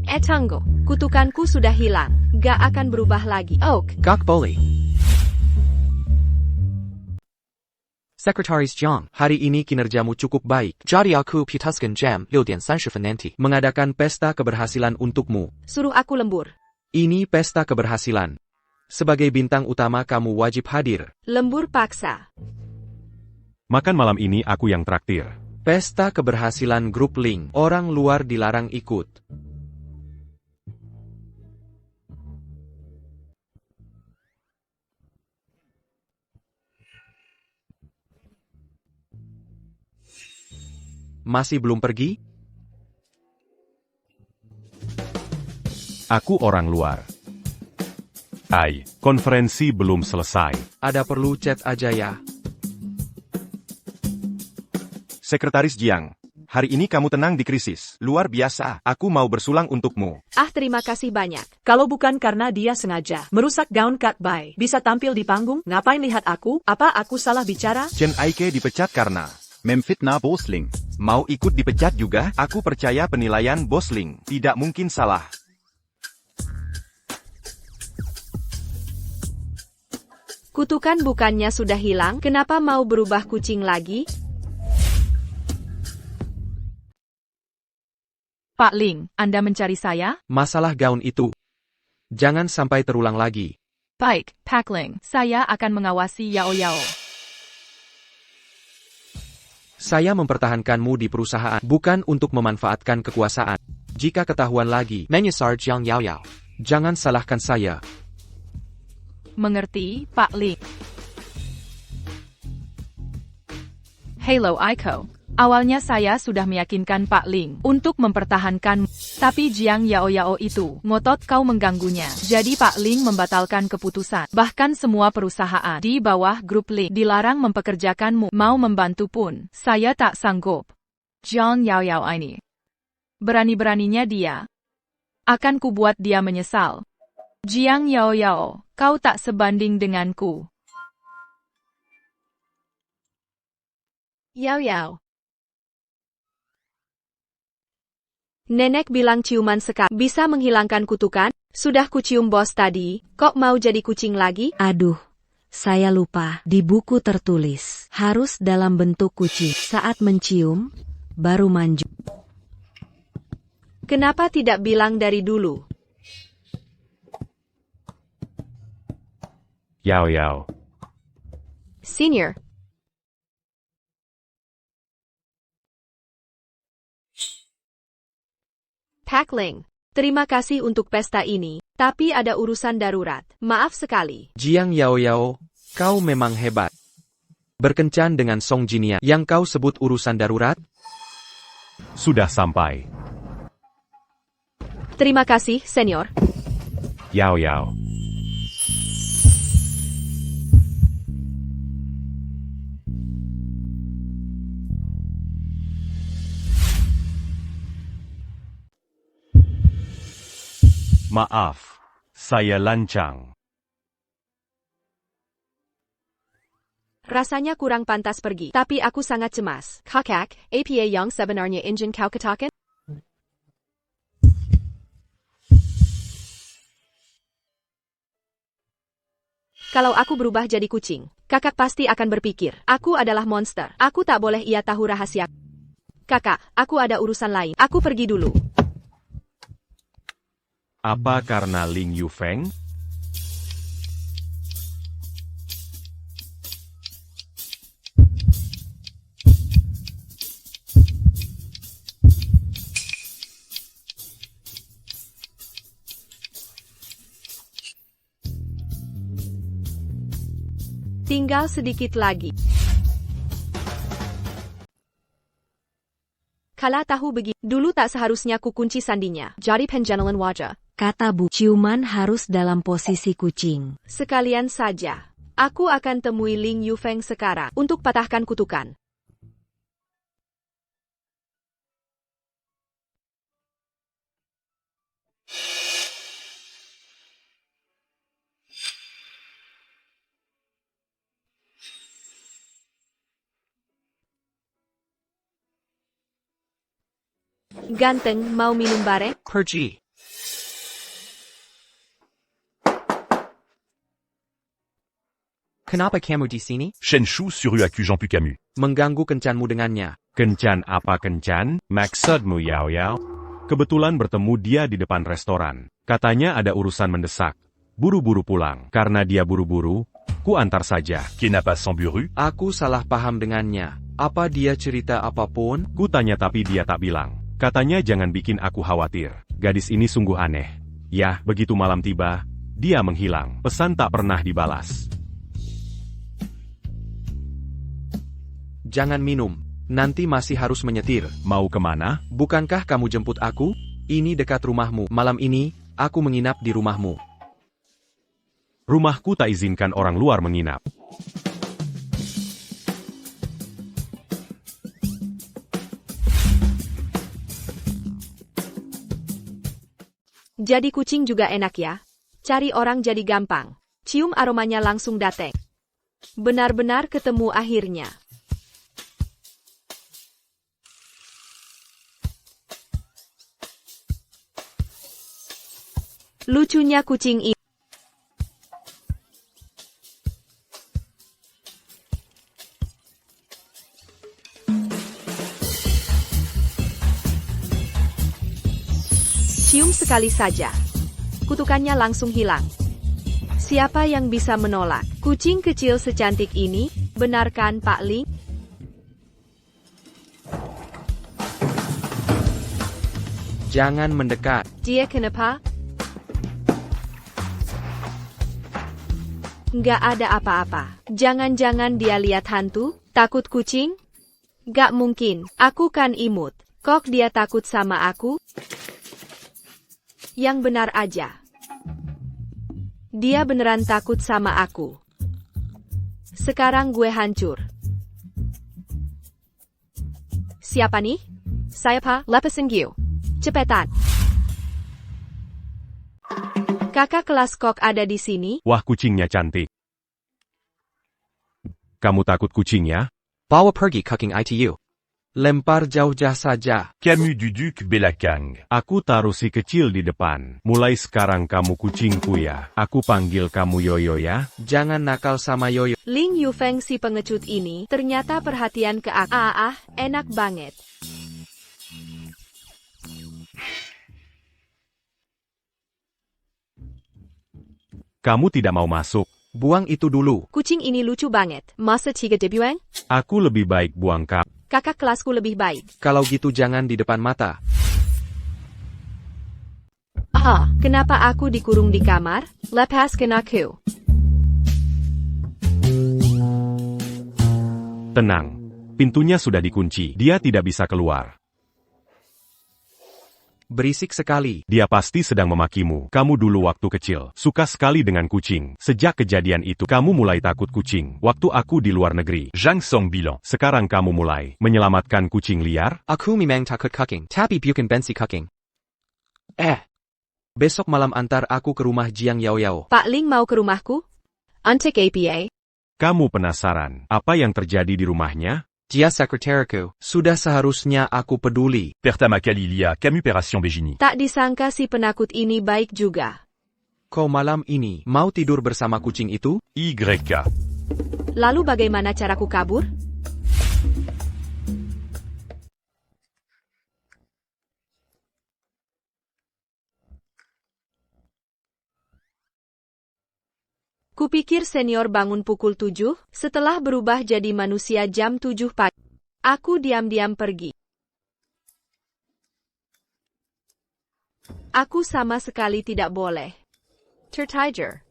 Tunggu, kutukanku sudah hilang. Gak akan berubah lagi. Oak. Gak boleh. Sekretaris Jiang, hari ini kinerjamu cukup baik. Jadi aku putuskan jam 6:30 nanti mengadakan pesta keberhasilan untukmu. Suruh aku lembur. Ini pesta keberhasilan. Sebagai bintang utama kamu wajib hadir. Lembur paksa. Makan malam ini aku yang traktir. Pesta keberhasilan grup Ling. Orang luar dilarang ikut. Masih belum pergi? Aku orang luar. Konferensi belum selesai. Ada perlu chat aja ya. Sekretaris Jiang, hari ini kamu tenang di krisis. Luar biasa, aku mau bersulang untukmu. Terima kasih banyak. Kalau bukan karena dia sengaja merusak gaun Kak Bai, bisa tampil di panggung, ngapain lihat aku? Apa aku salah bicara? Chen Aike dipecat karena memfitnah Bos Ling. Mau ikut dipecat juga? Aku percaya penilaian Bos Ling tidak mungkin salah. Kutukan bukannya sudah hilang, kenapa mau berubah kucing lagi? Pak Ling, Anda mencari saya? Masalah gaun itu. Jangan sampai terulang lagi. Baik, Pak Ling, saya akan mengawasi Yao Yao. Saya mempertahankanmu di perusahaan, bukan untuk memanfaatkan kekuasaan. Jika ketahuan lagi, menyesal Jiang Yao Yao. Jangan salahkan saya. Mengerti, Pak Ling. Hello Aiko. Awalnya saya sudah meyakinkan Pak Ling untuk mempertahankan, tapi Jiang Yao Yao itu ngotot kau mengganggunya. Jadi Pak Ling membatalkan keputusan. Bahkan semua perusahaan di bawah grup Ling dilarang mempekerjakanmu. Mau membantu pun, saya tak sanggup. Jiang Yao Yao ini. Berani-beraninya dia. Akan kubuat dia menyesal. Jiang Yao Yao, kau tak sebanding denganku. Yao Yao. Nenek bilang ciuman sekali bisa menghilangkan kutukan. Sudah kucium bos tadi, kok mau jadi kucing lagi? Aduh, saya lupa. Di buku tertulis, harus dalam bentuk kucing. Saat mencium, baru manju. Kenapa tidak bilang dari dulu? Yao Yao. Senior. Pak Ling, terima kasih untuk pesta ini, tapi ada urusan darurat. Maaf sekali. Jiang Yao Yao, kau memang hebat. Berkencan dengan Song Jinia yang kau sebut urusan darurat? Sudah sampai. Terima kasih, senior. Yao Yao. Maaf, saya lancang. Rasanya kurang pantas pergi, tapi aku sangat cemas. Kakak, apa yang sebenarnya ingin kau katakan? Kalau aku berubah jadi kucing, kakak pasti akan berpikir, aku adalah monster. Aku tak boleh ia tahu rahasia. Kakak, aku ada urusan lain. Aku pergi dulu. Apa karena Ling Yufeng? Tinggal sedikit lagi. Kala tahu begitu, dulu tak seharusnya ku kunci sandinya. Jadi penjenalan wajah. Kata Bu, ciuman harus dalam posisi kucing. Sekalian saja, aku akan temui Ling Yufeng sekarang untuk patahkan kutukan. Ganteng, mau minum bareng? Pergi. Kenapa kamu di sini? Shen Shu sur Yu Jean Pu Camus. Mengganggu kencanmu dengannya. Kencan apa kencan? Maksudmu Yao Yao? Kebetulan bertemu dia di depan restoran. Katanya ada urusan mendesak. Buru-buru pulang. Karena dia buru-buru, ku antar saja. Qui n'a pas sans buru? Aku salah paham dengannya. Apa dia cerita apapun? Ku tanya tapi dia tak bilang. Katanya jangan bikin aku khawatir. Gadis ini sungguh aneh. Yah, begitu malam tiba, dia menghilang. Pesan tak pernah dibalas. Jangan minum. Nanti masih harus menyetir. Mau kemana? Bukankah kamu jemput aku? Ini dekat rumahmu. Malam ini, aku menginap di rumahmu. Rumahku tak izinkan orang luar menginap. Jadi kucing juga enak ya? Cari orang jadi gampang. Cium aromanya langsung datang. Benar-benar ketemu akhirnya. Lucunya kucing ini. Cium sekali saja. Kutukannya langsung hilang. Siapa yang bisa menolak? Kucing kecil secantik ini, benar kan Pak Ling? Jangan mendekat. Dia kenapa? Nggak ada apa-apa. Jangan-jangan dia lihat hantu? Takut kucing? Nggak mungkin. Aku kan imut. Kok dia takut sama aku? Yang benar aja. Dia beneran takut sama aku. Sekarang gue hancur. Siapa nih? Saya Pak, lepasin gue. Cepetan. Kakak kelas kok ada di sini? Wah, kucingnya cantik. Kamu takut kucingnya? Bawa pergi kucing ITU. Lempar jauh-jauh saja. Camus du Duc Belakang. Aku taruh si kecil di depan. Mulai sekarang kamu kucingku ya. Aku panggil kamu Yoyo ya. Jangan nakal sama Yoyo. Ling Yufeng si pengecut ini ternyata perhatian ke aku. Enak banget. Kamu tidak mau masuk. Buang itu dulu. Kucing ini lucu banget. Masa ciga debuang? Aku lebih baik buang kamu. Kakak kelasku lebih baik. Kalau gitu jangan di depan mata. Kenapa aku dikurung di kamar? Lepaskan aku. Tenang. Pintunya sudah dikunci. Dia tidak bisa keluar. Berisik sekali. Dia pasti sedang memakimu. Kamu dulu waktu kecil suka sekali dengan kucing. Sejak kejadian itu, kamu mulai takut kucing. Waktu aku di luar negeri. Jang Song Bilan. Sekarang kamu mulai menyelamatkan kucing liar? Aku memang takut kucing, tapi bukan benci kucing. Besok malam antar aku ke rumah Jiang Yao Yao. Pak Ling mau ke rumahku? Untuk APA? Kamu penasaran apa yang terjadi di rumahnya? Dia sekretariku. Sudah seharusnya aku peduli. Pertama kali lia Camupération Begini. Tak disangka si penakut ini baik juga. Kau malam ini mau tidur bersama kucing itu? YK. Lalu bagaimana caraku kabur? Kupikir senior bangun pukul 7, setelah berubah jadi manusia jam 7 pagi. Aku diam-diam pergi. Aku sama sekali tidak boleh. Tertiger.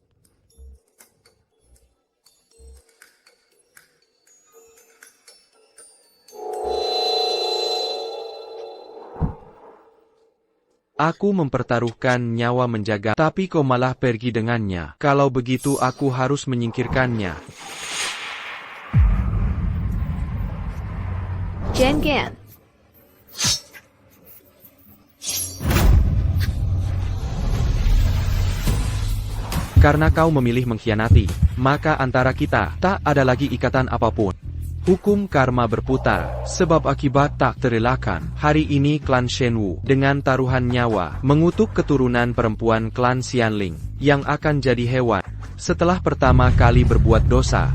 Aku mempertaruhkan nyawa menjaga, tapi kau malah pergi dengannya. Kalau begitu aku harus menyingkirkannya. Gen. Karena kau memilih mengkhianati, maka antara kita tak ada lagi ikatan apapun. Hukum karma berputar, sebab akibat tak terelakkan. Hari ini klan Shenwu, dengan taruhan nyawa, mengutuk keturunan perempuan klan Xianling, yang akan jadi hewan, setelah pertama kali berbuat dosa.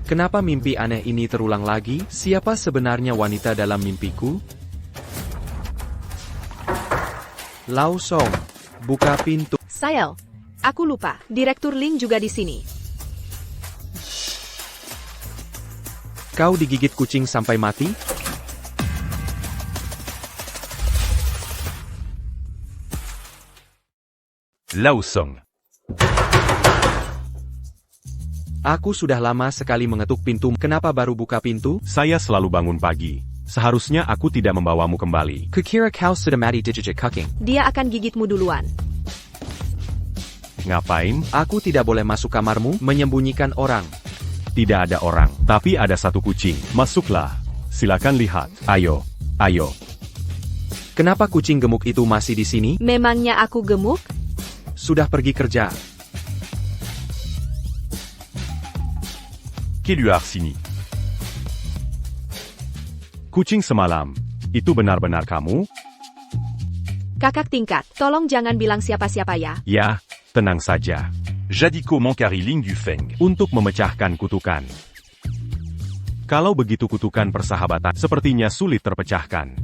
Kenapa mimpi aneh ini terulang lagi? Siapa sebenarnya wanita dalam mimpiku? Lao Song, buka pintu. Sayel, aku lupa. Direktur Ling juga di sini. Kau digigit kucing sampai mati? Lao Song. Aku sudah lama sekali mengetuk pintu. Kenapa baru buka pintu? Saya selalu bangun pagi. Seharusnya aku tidak membawamu kembali. Kukira kau sudah mati digigit kucing. Dia akan gigitmu duluan. Ngapain? Aku tidak boleh masuk kamarmu, menyembunyikan orang. Tidak ada orang, tapi ada satu kucing. Masuklah. Silakan lihat. Ayo. Kenapa kucing gemuk itu masih di sini? Memangnya aku gemuk? Sudah pergi kerja. Keluar sini. Kucing semalam. Itu benar-benar kamu? Kakak tingkat, tolong jangan bilang siapa-siapa ya. Ya, tenang saja. Jadiko Mankari Ling du Feng. Untuk memecahkan kutukan. Kalau begitu kutukan persahabatan sepertinya sulit terpecahkan.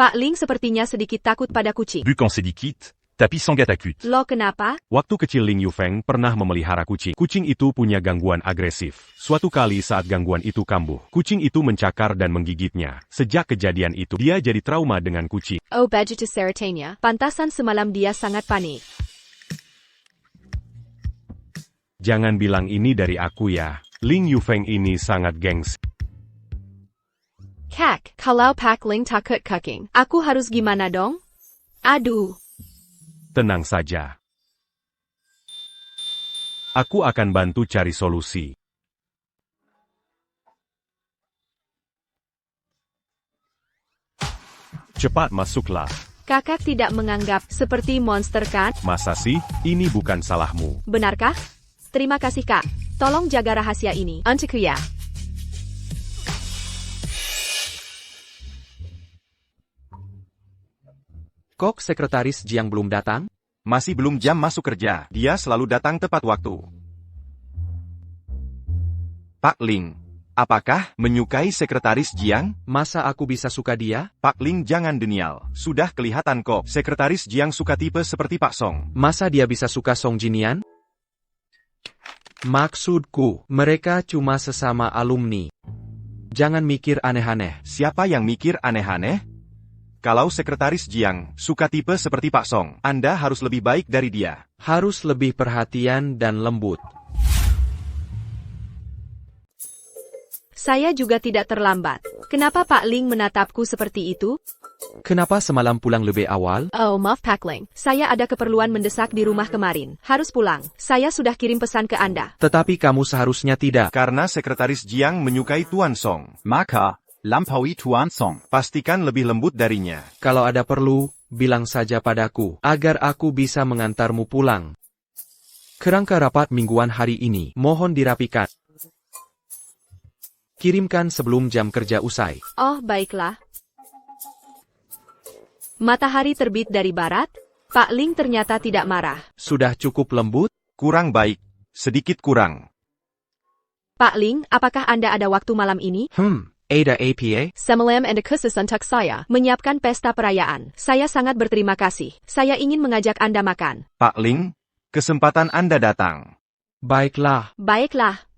Pak Ling sepertinya sedikit takut pada kucing. Bukan sedikit, tapi sangat akut. Lo kenapa? Waktu kecil Ling Yufeng pernah memelihara kucing. Kucing itu punya gangguan agresif. Suatu kali saat gangguan itu kambuh, kucing itu mencakar dan menggigitnya. Sejak kejadian itu, dia jadi trauma dengan kucing. Oh, Vegetus ceratania. Pantasan semalam dia sangat panik. Jangan bilang ini dari aku ya. Ling Yufeng ini sangat gengsi. Kak, kalau Pak Ling takut kucing, aku harus gimana dong? Aduh. Tenang saja. Aku akan bantu cari solusi. Cepat masuklah. Kakak tidak menganggap seperti monster kan? Masa sih? Ini bukan salahmu. Benarkah? Terima kasih Kak. Tolong jaga rahasia ini. Untukku ya. Kok sekretaris Jiang belum datang? Masih belum jam masuk kerja. Dia selalu datang tepat waktu. Pak Ling, Apakah menyukai Sekretaris Jiang? Masa aku bisa suka dia? Pak Ling jangan denial. Sudah kelihatan kok. Sekretaris Jiang suka tipe seperti Pak Song. Masa dia bisa suka Song Jinian? Maksudku, mereka cuma sesama alumni. Jangan mikir aneh-aneh. Siapa yang mikir aneh-aneh? Kalau Sekretaris Jiang suka tipe seperti Pak Song, Anda harus lebih baik dari dia. Harus lebih perhatian dan lembut. Saya juga tidak terlambat. Kenapa Pak Ling menatapku seperti itu? Kenapa semalam pulang lebih awal? Oh, maaf Pak Ling. Saya ada keperluan mendesak di rumah kemarin. Harus pulang. Saya sudah kirim pesan ke Anda. Tetapi kamu seharusnya tidak. Karena Sekretaris Jiang menyukai Tuan Song. Maka, lampaui Tuan Song. Pastikan lebih lembut darinya. Kalau ada perlu, bilang saja padaku, agar aku bisa mengantarmu pulang. Kerangka rapat mingguan hari ini, mohon dirapikan. Kirimkan sebelum jam kerja usai. Oh, baiklah. Matahari terbit dari barat. Pak Ling ternyata tidak marah. Sudah cukup lembut? Kurang baik. Sedikit kurang. Pak Ling, apakah Anda ada waktu malam ini? Ada APA? Semalam Anda khusus untuk saya menyiapkan pesta perayaan. Saya sangat berterima kasih. Saya ingin mengajak Anda makan. Pak Ling, kesempatan Anda datang. Baiklah. Baiklah.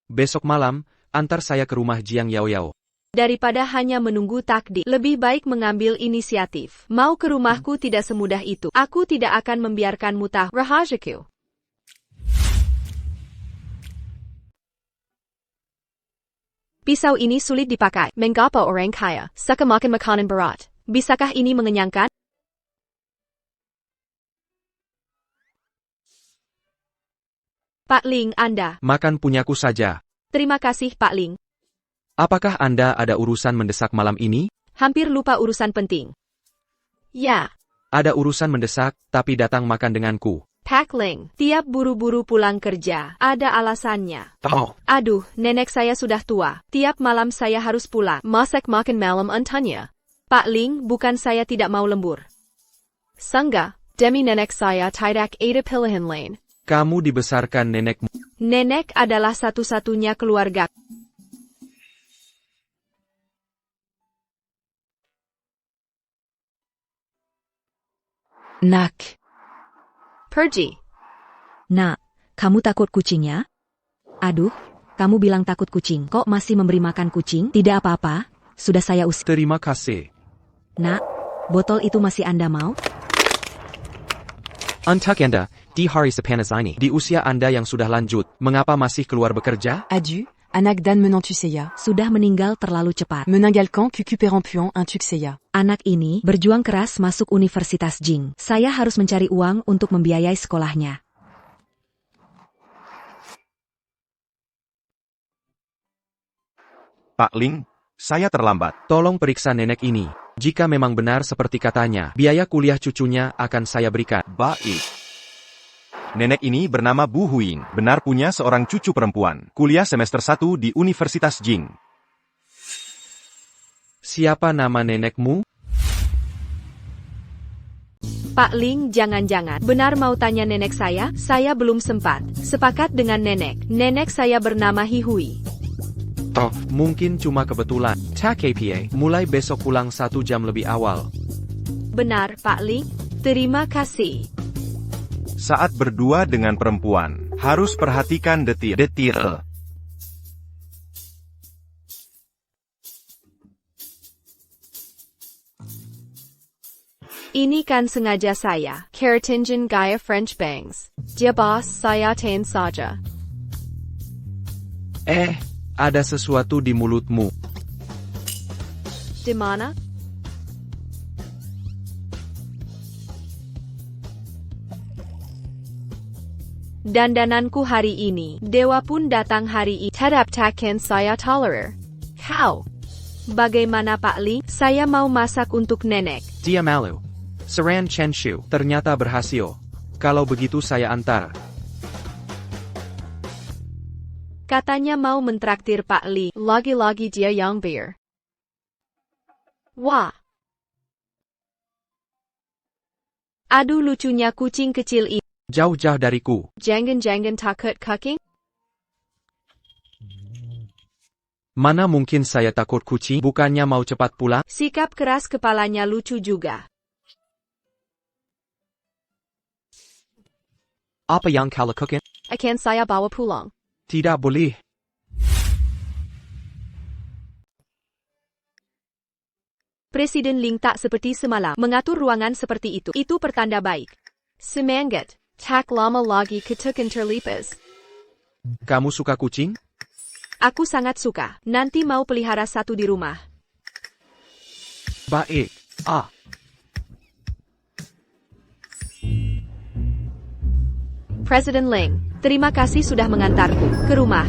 Besok malam, antar saya ke rumah Jiang Yao Yao. Daripada hanya menunggu takdir, lebih baik mengambil inisiatif. Mau ke rumahku tidak semudah itu. Aku tidak akan membiarkanmu tahu rahajaku. Pisau ini sulit dipakai. Mengapa orang kaya suka makan makanan berat? Bisakah ini mengenyangkan? Pak Ling, Anda. Makan punyaku saja. Terima kasih, Pak Ling. Apakah Anda ada urusan mendesak malam ini? Hampir lupa urusan penting. Ya. Ada urusan mendesak, tapi datang makan denganku. Pak Ling, tiap buru-buru pulang kerja, ada alasannya. Oh. Aduh, nenek saya sudah tua. Tiap malam saya harus pulang. Masak makan malam untanya. Pak Ling, bukan saya tidak mau lembur. Sangga, demi nenek saya tidak ada pilihan lain. Kamu dibesarkan nenekmu. Nenek adalah satu-satunya keluarga. Nak. Pergi. Nak, kamu takut kucingnya? Aduh, kamu bilang takut kucing. Kok masih memberi makan kucing? Tidak apa-apa, sudah saya usir. Terima kasih. Nak, botol itu masih Anda mau? Untuk Anda, di hari sepanas ini, di usia Anda yang sudah lanjut, mengapa masih keluar bekerja? Adieu, Anak Dan Menantuseya. Sudah meninggal terlalu cepat. Meningalkan Cucuperampuan Intuxeya. Anak ini berjuang keras masuk Universitas Jing. Saya harus mencari uang untuk membiayai sekolahnya. Pak Ling, saya terlambat. Tolong periksa nenek ini. Jika memang benar seperti katanya, biaya kuliah cucunya akan saya berikan. Baik. Nenek ini bernama Bu Huing, benar punya seorang cucu perempuan. Kuliah semester 1 di Universitas Jing. Siapa nama nenekmu? Pak Ling, jangan-jangan benar mau tanya nenek saya? Saya belum sempat sepakat dengan nenek. Nenek saya bernama Hihui. Oh, mungkin cuma kebetulan. Tak KPA, mulai besok pulang 1 jam lebih awal. Benar, Pak Ling. Terima kasih. Saat berdua dengan perempuan, harus perhatikan detil. Ini kan sengaja saya. Keratinjan gaya French bangs. Dia bos saya ten saja. Ada sesuatu di mulutmu. Di mana? Dandananku hari ini. Dewa pun datang hari ini. Tetap takkan saya tolerir. Kau. Bagaimana Pak Ling? Saya mau masak untuk nenek. Dia malu. Saran Chenshu ternyata berhasil. Kalau begitu saya antar. Katanya mau mentraktir Pak Lee. Lagi-lagi dia yang bayar. Wah. Aduh lucunya kucing kecil ini. Jauh-jauh dariku. Jangan takut kucing? Mana mungkin saya takut kucing, bukannya mau cepat pulang? Sikap keras kepalanya lucu juga. Apa yang kau lakukan? Akan saya bawa pulang. Tidak boleh. Presiden Ling tak seperti semalam mengatur ruangan seperti itu. Itu pertanda baik. Semangat. Tak lama lagi kita akan terlepas. Kamu suka kucing? Aku sangat suka. Nanti mau pelihara satu di rumah. Baik. Presiden Ling, terima kasih sudah mengantarku ke rumah.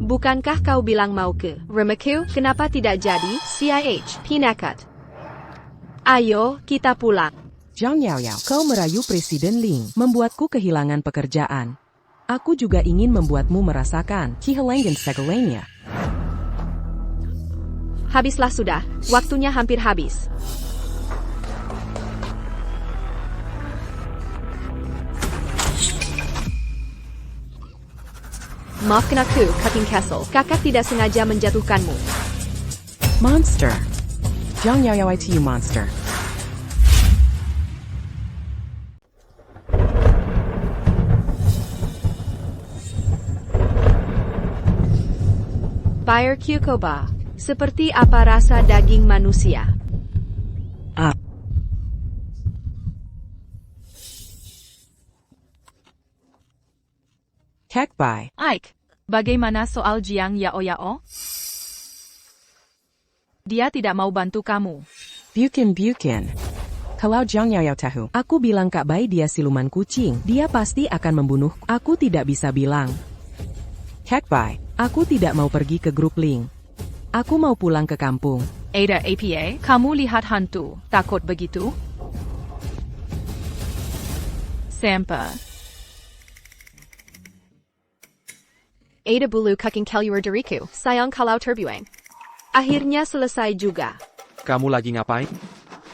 Bukankah kau bilang mau ke rumahku? Kenapa tidak jadi? CIH, pinakat. Ayo, kita pulang. Zhang Yaoyao, kau merayu Presiden Ling, membuatku kehilangan pekerjaan. Aku juga ingin membuatmu merasakan kehilangan segalanya. Habislah sudah, waktunya hampir habis. Maafkan aku, Kucing Castle. Kakak tidak sengaja menjatuhkanmu. Monster. Zhang Yaoyao itu monster. Fire Kyukoba. Seperti apa rasa daging manusia? Kekbai. Ike, bagaimana soal Jiang Yaoyao? Dia tidak mau bantu kamu. Bukan. Kalau Zhang Yaoyao tahu, aku bilang Kak Bai dia siluman kucing, dia pasti akan membunuh. Aku tidak bisa bilang. Kekbai, aku tidak mau pergi ke grup Ling. Aku mau pulang ke kampung. Ada APA, kamu lihat hantu, takut begitu? Sampa. Ada bulu kucing keluar dariku. Sayang kalau terbuang. Akhirnya selesai juga. Kamu lagi ngapain?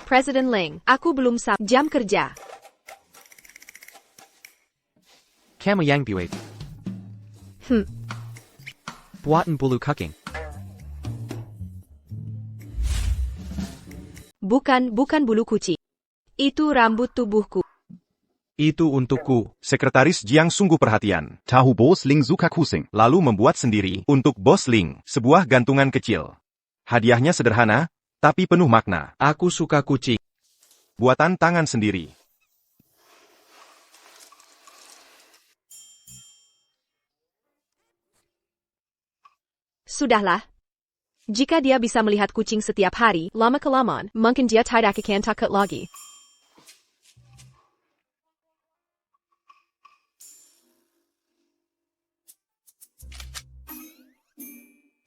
Presiden Ling, aku belum jam kerja. Kamu yang buat. Buatan bulu kucing. Bukan bulu kucing. Itu rambut tubuhku. Itu untukku. Sekretaris Jiang sungguh perhatian. Tahu Bos Ling suka kucing. Lalu membuat sendiri, untuk Bos Ling, sebuah gantungan kecil. Hadiahnya sederhana, tapi penuh makna. Aku suka kucing. Buatan tangan sendiri. Sudahlah. Jika dia bisa melihat kucing setiap hari, lama-kelamaan, mungkin dia tidak akan takut lagi.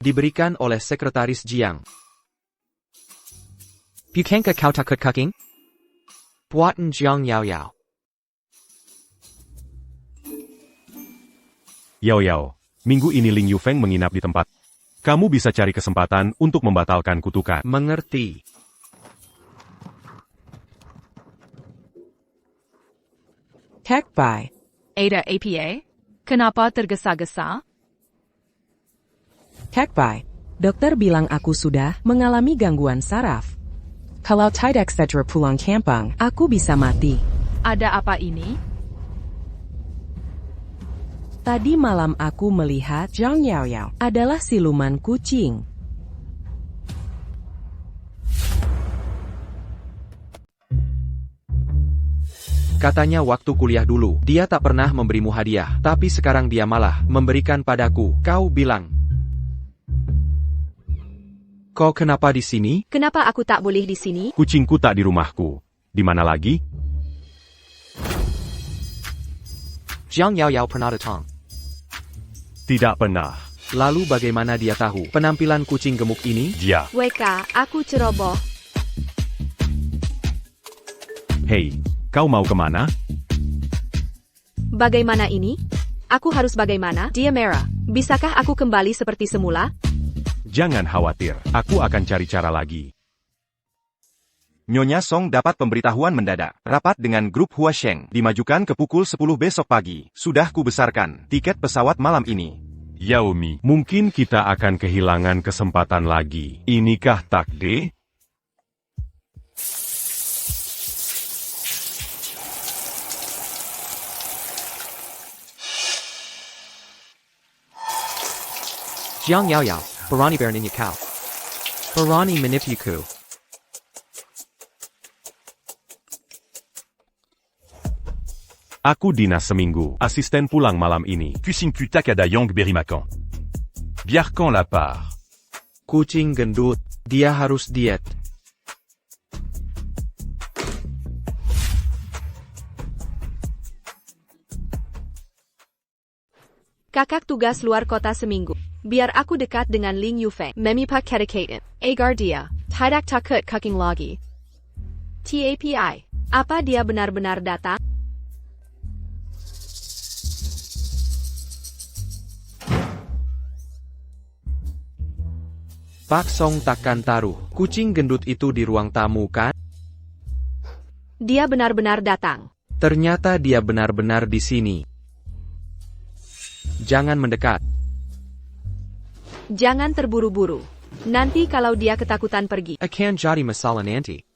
Diberikan oleh Sekretaris Jiang. Bukankah kau takut kucing? Buatan Zhang Yaoyao. Yao, minggu ini Ling Yufeng menginap di tempat. Kamu bisa cari kesempatan untuk membatalkan kutukan. Mengerti. Kekbai. Ada APA? Kenapa tergesa-gesa? Kekbai. Dokter bilang aku sudah mengalami gangguan saraf. Kalau tidak segera pulang kampung, aku bisa mati. Ada apa ini? Tadi malam aku melihat Zhang Yaoyao adalah siluman kucing. Katanya waktu kuliah dulu, dia tak pernah memberimu hadiah, tapi sekarang dia malah memberikan padaku. Kau bilang, kau kenapa di sini? Kenapa aku tak boleh di sini? Kucingku tak di rumahku. Di mana lagi? Zhang Yaoyao pernah datang. Tidak pernah. Lalu bagaimana dia tahu penampilan kucing gemuk ini? Dia. WK, aku ceroboh. Hei, kau mau kemana? Bagaimana ini? Aku harus bagaimana? Dia merah. Bisakah aku kembali seperti semula? Jangan khawatir, aku akan cari cara lagi. Nyonya Song dapat pemberitahuan mendadak. Rapat dengan grup Huasheng dimajukan ke pukul 10 besok pagi. Sudah kubesarkan tiket pesawat malam ini. Yaomi, mungkin kita akan kehilangan kesempatan lagi. Inikah takdir? Jiang Yao Yao, Barani Berninya Kau. Barani Manipuku. Aku dinas seminggu. Asisten pulang malam ini. Kusingku Takada Yang Berimakan. Biarkan la part. Kucing gendut. Dia harus diet. Kakak tugas luar kota seminggu. Biar aku dekat dengan Ling Yufeng. Memipak kedekatan. Agar dia tidak takut kucing lagi. TAPI. Apa dia benar-benar datang? Pak Song takkan taruh kucing gendut itu di ruang tamu kan? Dia benar-benar datang. Ternyata dia benar-benar di sini. Jangan mendekat. Jangan terburu-buru. Nanti kalau dia ketakutan pergi. Akan jadi masalah nanti.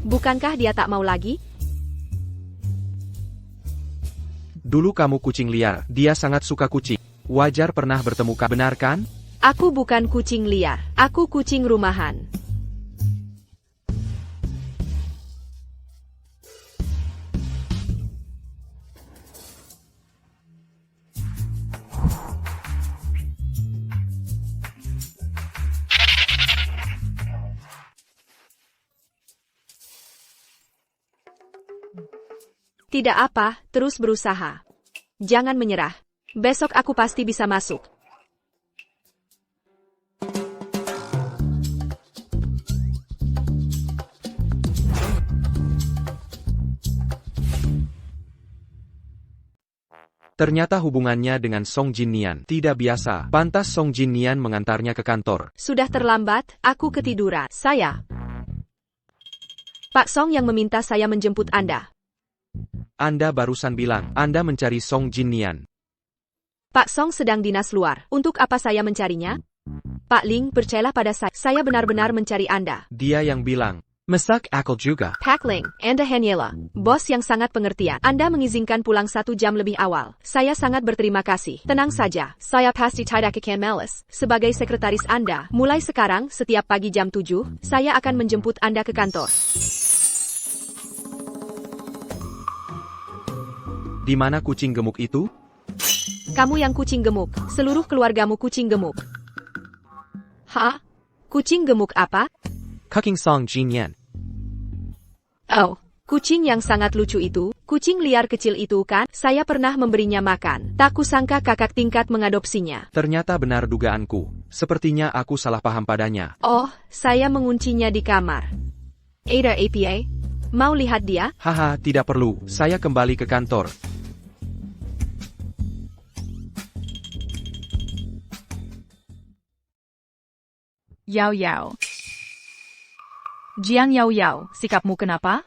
Bukankah dia tak mau lagi? Dulu kamu kucing liar, dia sangat suka kucing. Wajar pernah bertemu benar kan? Aku bukan kucing liar, aku kucing rumahan. Tidak apa, terus berusaha. Jangan menyerah. Besok aku pasti bisa masuk. Ternyata hubungannya dengan Song Jinnian tidak biasa. Pantas Song Jinnian mengantarnya ke kantor. Sudah terlambat, aku ketiduran. Saya. Pak Song yang meminta saya menjemput Anda. Anda barusan bilang, Anda mencari Song Jinnian. Pak Song sedang dinas luar. Untuk apa saya mencarinya? Pak Ling, percayalah pada saya. Saya benar-benar mencari Anda. Dia yang bilang. Masak akal juga. Pak Ling, Anda hanyalah bos yang sangat pengertian. Anda mengizinkan pulang 1 jam lebih awal. Saya sangat berterima kasih. Tenang saja, saya pasti tidak akan males. Sebagai sekretaris Anda, mulai sekarang, setiap pagi jam 7, saya akan menjemput Anda ke kantor. Di mana kucing gemuk itu? Kamu yang kucing gemuk, seluruh keluargamu kucing gemuk. Hah? Kucing gemuk apa? Kucing Song Jinnian. Oh, kucing yang sangat lucu itu, kucing liar kecil itu kan, saya pernah memberinya makan. Tak kusangka kakak tingkat mengadopsinya. Ternyata benar dugaanku. Sepertinya aku salah paham padanya. Oh, saya menguncinya di kamar. Ada APA? Mau lihat dia? Haha, tidak perlu. Saya kembali ke kantor. Yao Yao. Jiang Yao Yao, sikapmu kenapa?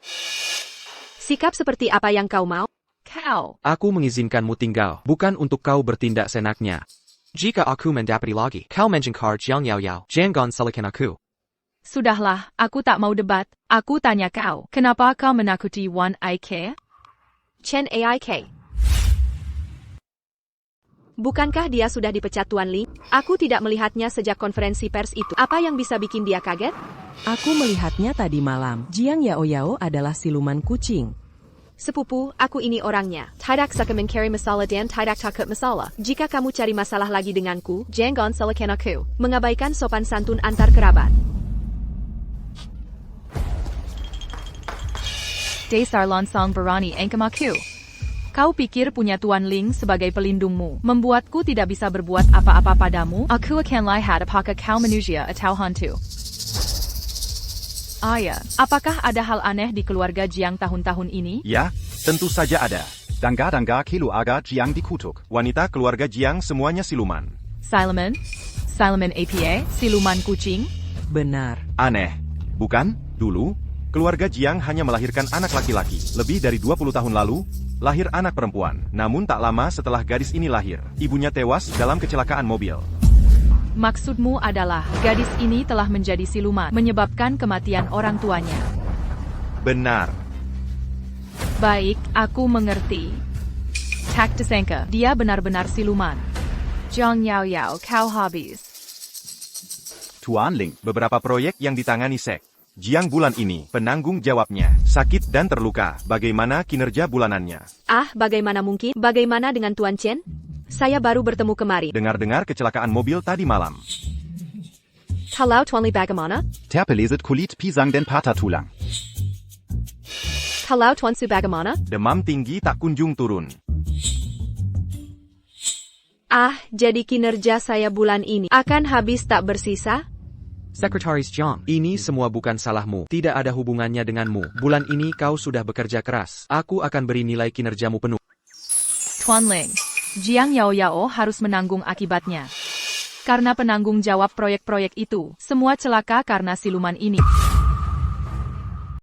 Sikap seperti apa yang kau mau? Kau. Aku mengizinkanmu tinggal, bukan untuk kau bertindak senaknya. Jika aku mendapati lagi, kau menjengkar Jiang Yao Yao, jangan salahkan aku. Sudahlah, aku tak mau debat. Aku tanya kau, kenapa kau menakuti Wan Ik? Chen Aik. Bukankah dia sudah dipecat Tuan Ling? Aku tidak melihatnya sejak konferensi pers itu. Apa yang bisa bikin dia kaget? Aku melihatnya tadi malam. Jiang Yao Yao adalah siluman kucing. Sepupu, aku ini orangnya. Tidak suka mencari masalah dan tidak takut masalah. Jika kamu cari masalah lagi denganku, jangan salahkan aku. Mengabaikan sopan santun antar kerabat. Dasar Lonsong Berani engkam aku. Kau pikir punya Tuan Ling sebagai pelindungmu, membuatku tidak bisa berbuat apa-apa padamu? Aku akan lihat apakah kau manusia atau hantu. Ayah, apakah ada hal aneh di keluarga Jiang tahun-tahun ini? Ya, tentu saja ada. Dangga Kilu Aga Jiang dikutuk. Wanita keluarga Jiang semuanya siluman. Siluman? Siluman APA, siluman kucing? Benar. Aneh, bukan? Dulu, keluarga Jiang hanya melahirkan anak laki-laki. Lebih dari 20 tahun lalu, lahir anak perempuan. Namun tak lama setelah gadis ini lahir, ibunya tewas dalam kecelakaan mobil. Maksudmu adalah, gadis ini telah menjadi siluman, menyebabkan kematian orang tuanya. Benar. Baik, aku mengerti. Tak disangka, dia benar-benar siluman. Zhang Yao Yao, kau habis. Tuan Ling, beberapa proyek yang ditangani Sek Jiang bulan ini, penanggung jawabnya, sakit dan terluka. Bagaimana kinerja bulanannya? Ah, bagaimana mungkin? Bagaimana dengan Tuan Chen? Saya baru bertemu kemari. Dengar-dengar kecelakaan mobil tadi malam. Kalau Tuan Li bagaimana? Terpeleset kulit pisang dan patah tulang. Kalau Tuan Su bagaimana? Demam tinggi tak kunjung turun. Ah, jadi kinerja saya bulan ini akan habis tak bersisa? Sekretaris Jiang, ini semua bukan salahmu. Tidak ada hubungannya denganmu. Bulan ini kau sudah bekerja keras. Aku akan beri nilai kinerjamu penuh. Tuan Ling, Jiang Yao Yao harus menanggung akibatnya. Karena penanggung jawab proyek-proyek itu, semua celaka karena siluman ini.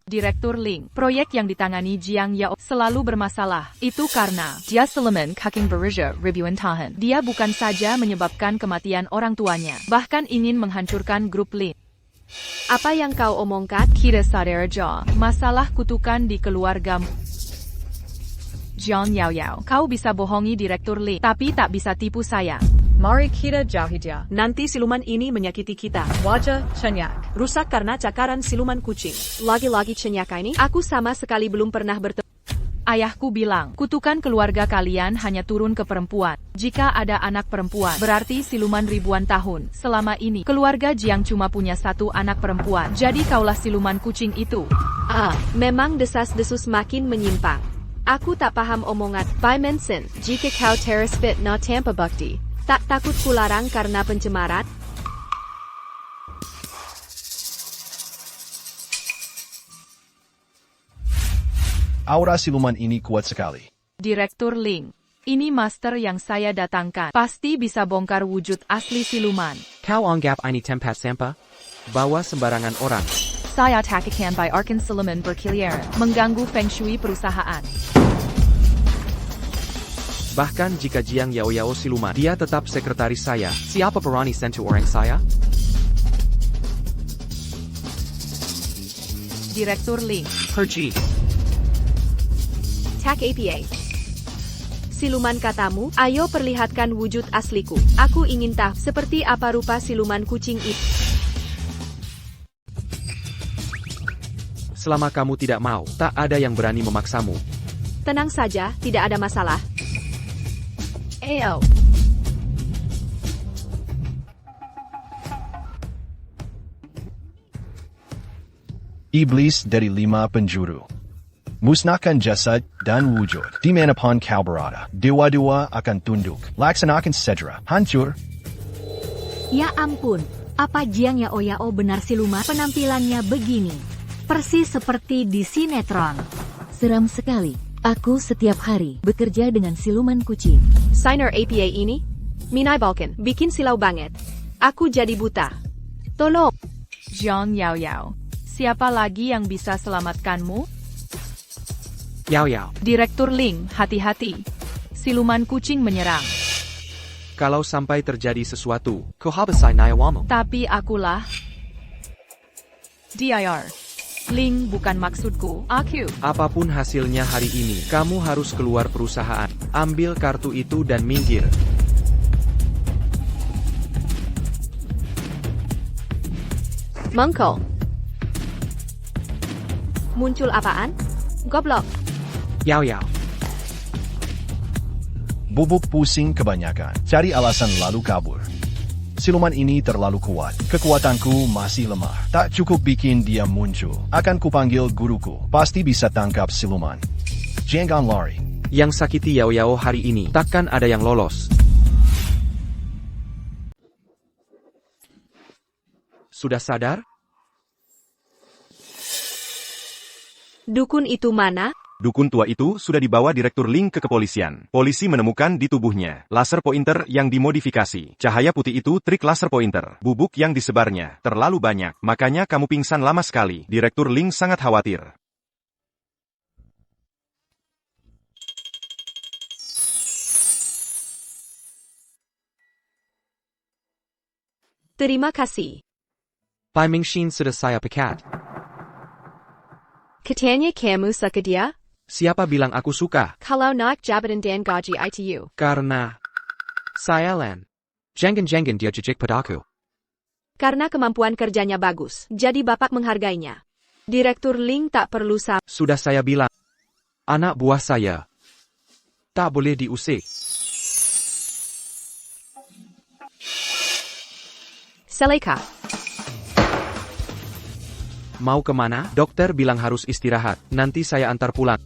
Direktur Ling, proyek yang ditangani Jiang Yao selalu bermasalah. Itu karena dia siluman kaking bekerja ribuan tahun. Dia bukan saja menyebabkan kematian orang tuanya, bahkan ingin menghancurkan grup Ling. Apa yang kau omongkan? Kita sadar aja, masalah kutukan di keluargamu. Jiang Yao Yao, kau bisa bohongi Direktur Ling, tapi tak bisa tipu saya. Mari kita jauhi dia. Nanti siluman ini menyakiti kita. Wajah cenyak. Rusak karena cakaran siluman kucing. Lagi-lagi cenyaka ini, aku sama sekali belum pernah bertemu. Ayahku bilang, kutukan keluarga kalian hanya turun ke perempuan. Jika ada anak perempuan, berarti siluman ribuan tahun. Selama ini, keluarga Jiang cuma punya satu anak perempuan. Jadi kaulah siluman kucing itu. Ah, memang desas-desus makin menyimpang. Aku tak paham omongan Bai Mensen. Jika kau teras fit na tanpa bukti, tak takut kularang karena pencemaran? Aura siluman ini kuat sekali. Direktur Ling, ini master yang saya datangkan. Pasti bisa bongkar wujud asli siluman. Kau anggap ini tempat sampah? Bawa sembarangan orang. Saya takkan biarkan siluman berkeliaran, mengganggu feng shui perusahaan. Bahkan jika Jiang Yao Yao siluman, dia tetap sekretaris saya. Siapa berani sentuh orang saya? Direktur Ling, Pergi. Tak APA. Siluman katamu, ayo perlihatkan wujud asliku. Aku ingin tahu seperti apa rupa siluman kucing itu. Selama kamu tidak mau, tak ada yang berani memaksamu. Tenang saja, tidak ada masalah. Ayo. Iblis dari 5 penjuru. Musnahkan jasad dan wujud. Di manapun kau berada, dewa-dewa akan tunduk. Laksanakan segera. Hancur. Ya ampun, apa Jiang Yao Yao benar siluman? Penampilannya begini. Persis seperti di sinetron. Seram sekali. Aku setiap hari bekerja dengan siluman kucing. Signer APA ini, Minai Balkan, bikin silau banget. Aku jadi buta. Tolong. Jiang Yao Yao, siapa lagi yang bisa selamatkanmu? Yao Yao. Direktur Ling, hati-hati. Siluman kucing menyerang. Kalau sampai terjadi sesuatu, kau habisai nyawamu. Tapi akulah DIR. Ling bukan maksudku, aku. Apapun hasilnya hari ini, kamu harus keluar perusahaan. Ambil kartu itu dan minggir. Mengkol. Muncul apaan? Goblok. Yao Yao. Bubuk pusing kebanyakan. Cari alasan lalu kabur. Siluman ini terlalu kuat. Kekuatanku masih lemah. Tak cukup bikin dia muncul. Akan kupanggil guruku. Pasti bisa tangkap siluman. Jangan lari. Yang sakiti Yao Yao hari ini, takkan ada yang lolos. Sudah sadar? Dukun itu mana? Dukun tua itu sudah dibawa Direktur Ling ke kepolisian. Polisi menemukan di tubuhnya laser pointer yang dimodifikasi. Cahaya putih itu trik laser pointer. Bubuk yang disebarnya terlalu banyak, makanya kamu pingsan lama sekali. Direktur Ling sangat khawatir. Terima kasih. Pai Mingxin sudah saya pecat. Katanya kamu suka dia? Siapa bilang aku suka? Kalau naik jabatan dan gaji itu. Karena saya Lan. Jangan-jangan dia jejak padaku. Karena kemampuan kerjanya bagus, jadi bapak menghargainya. Direktur Ling tak perlu Sudah saya bilang. Anak buah saya tak boleh diusik. Seleka. Mau kemana? Dokter bilang harus istirahat. Nanti saya antar pulang.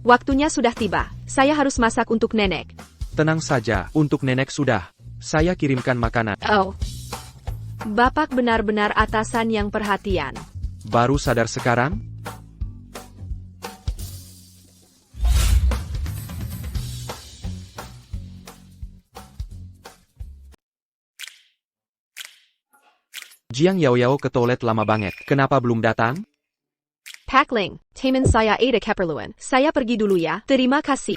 Waktunya sudah tiba. Saya harus masak untuk nenek. Tenang saja, untuk nenek sudah. Saya kirimkan makanan. Oh. Bapak benar-benar atasan yang perhatian. Baru sadar sekarang? Jiang Yaoyao ke toilet lama banget. Kenapa belum datang? Pakling, teman saya ada keperluan. Saya pergi dulu ya. Terima kasih.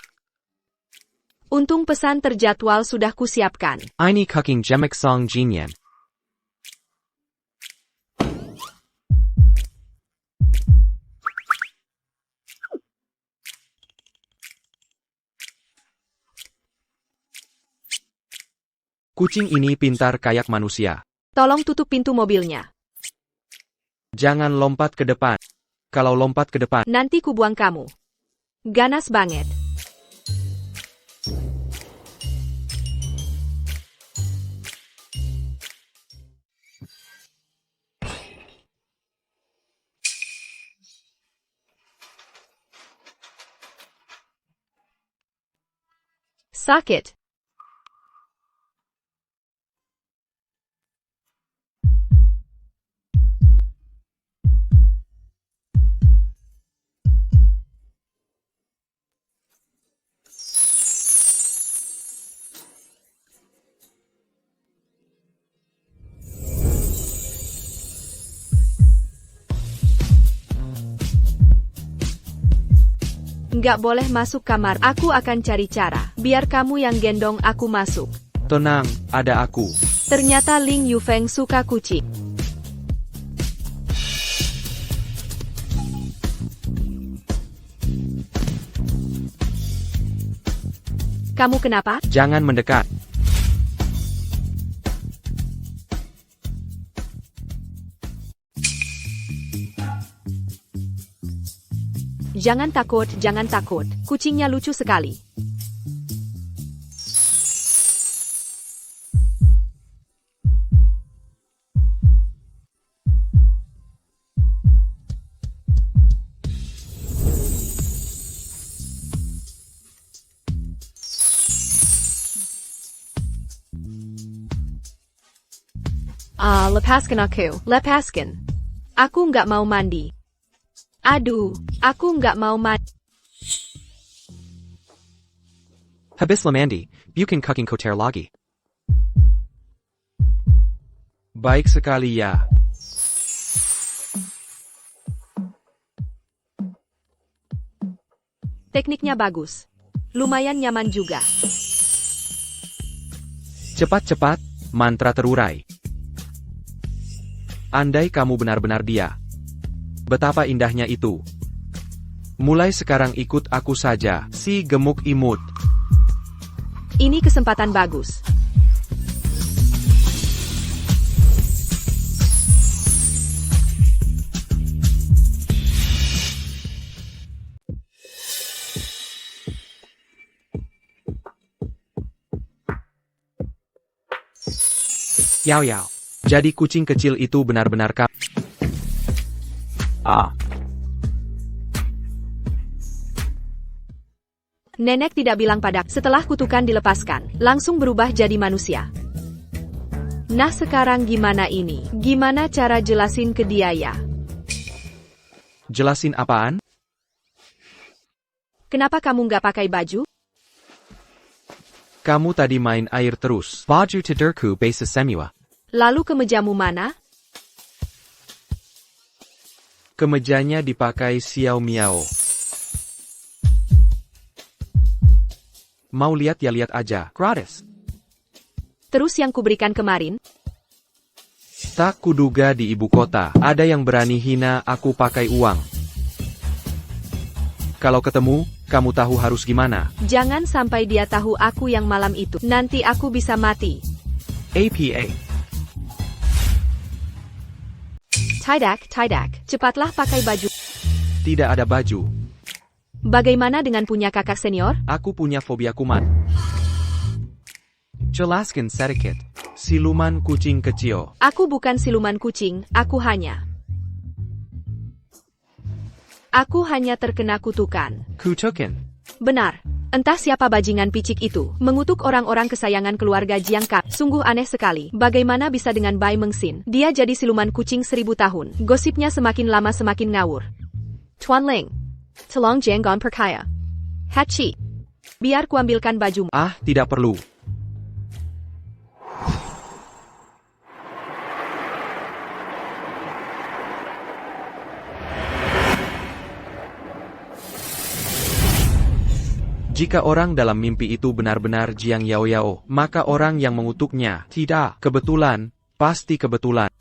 Untung pesan terjadwal sudah kusiapkan. Ini cooking jemek song jinyan. Kucing ini pintar kayak manusia. Tolong tutup pintu mobilnya. Jangan lompat ke depan. Kalau lompat ke depan, nanti ku buang kamu. Ganas banget. Sakit. Nggak boleh masuk kamar. Aku akan cari cara. Biar kamu yang gendong aku masuk. Tenang, ada aku. Ternyata Ling Yufeng suka kucing. Kamu kenapa? Jangan mendekat. Jangan takut, jangan takut. Kucingnya lucu sekali. Lepaskan aku. Lepaskan. Aku nggak mau mandi. Aduh, aku nggak mau mandi. Habis lamandi, bukan cooking kotor lagi. Baik sekali ya. Tekniknya bagus. Lumayan nyaman juga. Cepat-cepat, mantra terurai. Andai kamu benar-benar dia. Betapa indahnya itu. Mulai sekarang ikut aku saja, si gemuk imut. Ini kesempatan bagus. Yao Yao. Jadi kucing kecil itu benar-benar Nenek tidak bilang padak. Setelah kutukan dilepaskan, langsung berubah jadi manusia. Nah sekarang gimana ini? Gimana cara jelasin ke dia ya? Jelasin apaan? Kenapa kamu nggak pakai baju? Kamu tadi main air terus. Baju tidurku basah semua. Lalu kemejamu mana? Kemejanya dipakai Xiao Miao. Mau lihat ya lihat aja, gratis. Terus yang kuberikan kemarin? Tak kuduga di ibu kota, ada yang berani hina aku pakai uang. Kalau ketemu, kamu tahu harus gimana. Jangan sampai dia tahu aku yang malam itu. Nanti aku bisa mati. APA. Tidak. Cepatlah pakai baju. Tidak ada baju. Bagaimana dengan punya kakak senior? Aku punya fobia kuman. Jelaskan sedikit. Siluman kucing kecil. Aku bukan siluman kucing, aku hanya terkena kutukan. Kutukan. Benar. Entah siapa bajingan picik itu, mengutuk orang-orang kesayangan keluarga Jiang Kak. Sungguh aneh sekali. Bagaimana bisa dengan Bai Mengxin? Dia jadi siluman kucing 1000 tahun. Gosipnya semakin lama semakin ngawur. Tuan Ling. Tolong jangan percaya. Hachi. Biar kuambilkan bajumu. Ah, tidak perlu. Jika orang dalam mimpi itu benar-benar Jiang Yaoyao, maka orang yang mengutuknya tidak kebetulan, pasti kebetulan.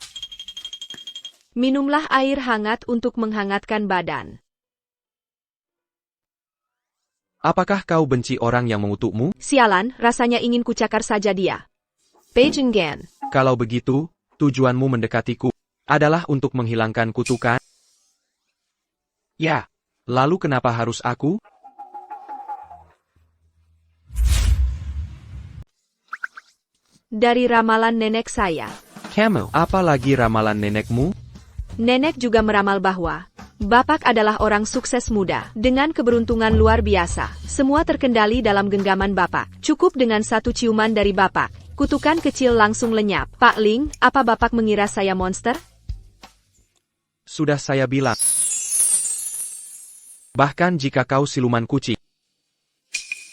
Minumlah air hangat untuk menghangatkan badan. Apakah kau benci orang yang mengutukmu? Sialan, rasanya ingin kucakar saja dia. Beijing Gan. Kalau begitu, tujuanmu mendekatiku adalah untuk menghilangkan kutukan? Ya, lalu kenapa harus aku? Dari ramalan nenek saya. Kamu, apa lagi ramalan nenekmu? Nenek juga meramal bahwa Bapak adalah orang sukses muda, dengan keberuntungan luar biasa. Semua terkendali dalam genggaman Bapak. Cukup dengan satu ciuman dari Bapak. Kutukan kecil langsung lenyap. Pak Ling, apa Bapak mengira saya monster? Sudah saya bilang. Bahkan jika kau siluman kucing,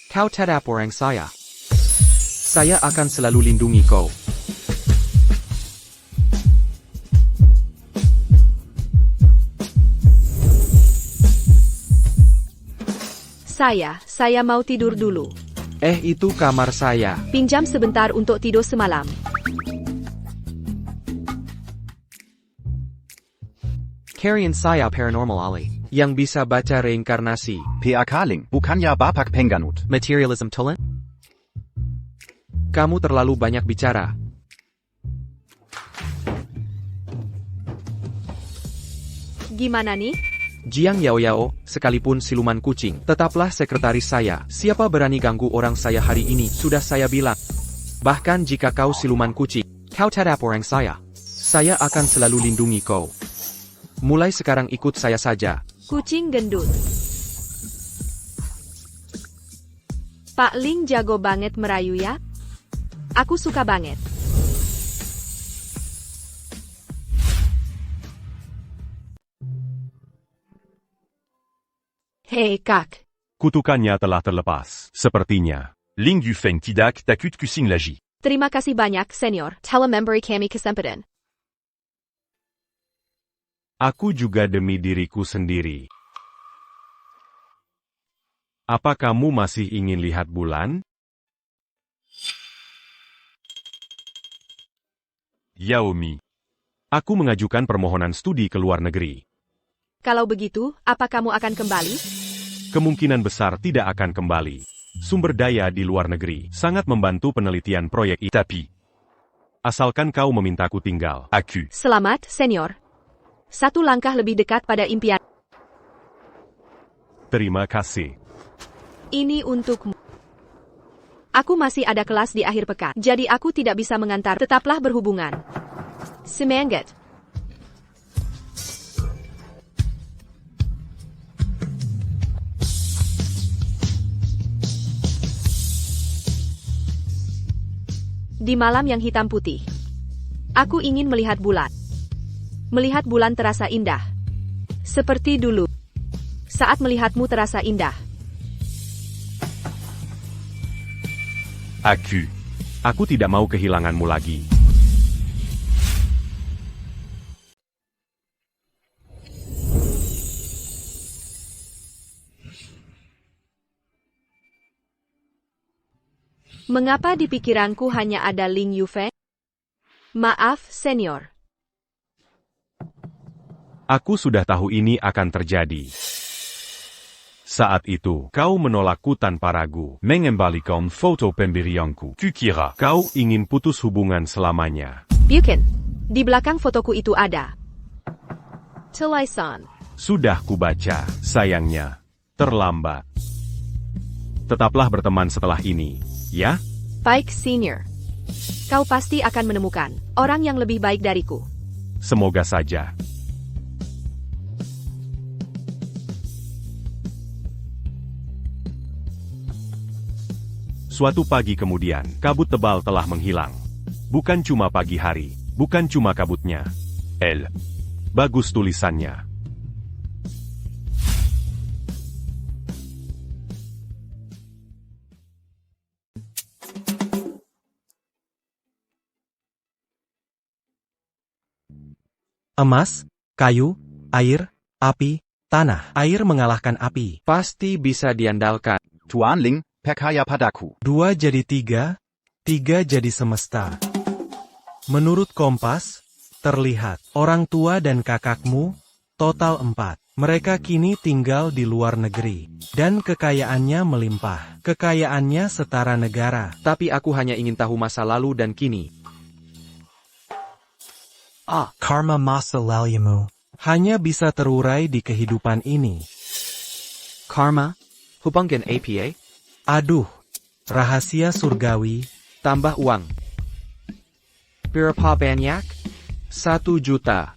kau tetap orang saya. Saya akan selalu lindungi kau. Saya mau tidur dulu. Itu kamar saya. Pinjam sebentar untuk tidur semalam. Karyan saya Paranormal Ali, yang bisa baca reinkarnasi. PAK Ling, bukannya Bapak Pengganut. Materialism Tulen? Kamu terlalu banyak bicara. Gimana nih? Jiang Yaoyao, sekalipun siluman kucing, tetaplah sekretaris saya. Siapa berani ganggu orang saya hari ini? Sudah saya bilang. Bahkan jika kau siluman kucing, kau tetap orang saya. Saya akan selalu lindungi kau. Mulai sekarang ikut saya saja. Kucing gendut. Pak Ling jago banget merayu ya? Aku suka banget. Hei Kak. Kutukannya telah terlepas, sepertinya. Ling Yufeng tidak takut kusing lagi. Terima kasih banyak, Senior. Telah memberi kami kesempatan. Aku juga demi diriku sendiri. Apa kamu masih ingin lihat bulan? Yaomi. Aku mengajukan permohonan studi ke luar negeri. Kalau begitu, apa kamu akan kembali? Kemungkinan besar tidak akan kembali. Sumber daya di luar negeri sangat membantu penelitian proyek ini. Tapi, asalkan kau memintaku tinggal. aku. Selamat, Senior. Satu langkah lebih dekat pada impian. Terima kasih. Ini untukmu. Aku masih ada kelas di akhir pekan, jadi aku tidak bisa mengantar. Tetaplah berhubungan. Semangat. Di malam yang hitam putih, aku ingin melihat bulan. Melihat bulan terasa indah. Seperti dulu. Saat melihatmu terasa indah. Aku tidak mau kehilanganmu lagi. Mengapa di pikiranku hanya ada Ling Yufeng? Maaf, senior. Aku sudah tahu ini akan terjadi. Saat itu, kau menolakku tanpa ragu. Mengembalikan foto pemberianku. Kukira Kau ingin putus hubungan selamanya. Bukan. Di belakang fotoku itu ada tulisan. Sudah kubaca, sayangnya. Terlambat. Tetaplah berteman setelah ini, ya? Baik, senior. Kau pasti akan menemukan orang yang lebih baik dariku. Semoga saja. Suatu pagi kemudian, kabut tebal telah menghilang. Bukan cuma pagi hari, bukan cuma kabutnya. Bagus tulisannya. Emas, kayu, air, api, tanah. Air mengalahkan api. Pasti bisa diandalkan. Tuan Ling, percaya padaku. 2 jadi 3, 3 jadi semesta. Menurut kompas, terlihat orang tua dan kakakmu, total 4. Mereka kini tinggal di luar negeri, dan kekayaannya melimpah. Kekayaannya setara negara. Tapi aku hanya ingin tahu masa lalu dan kini. Karma masa lalumu hanya bisa terurai di kehidupan ini. Karma? Hubungkan APA? Aduh, rahasia surgawi, tambah uang. Berapa banyak? 1 juta.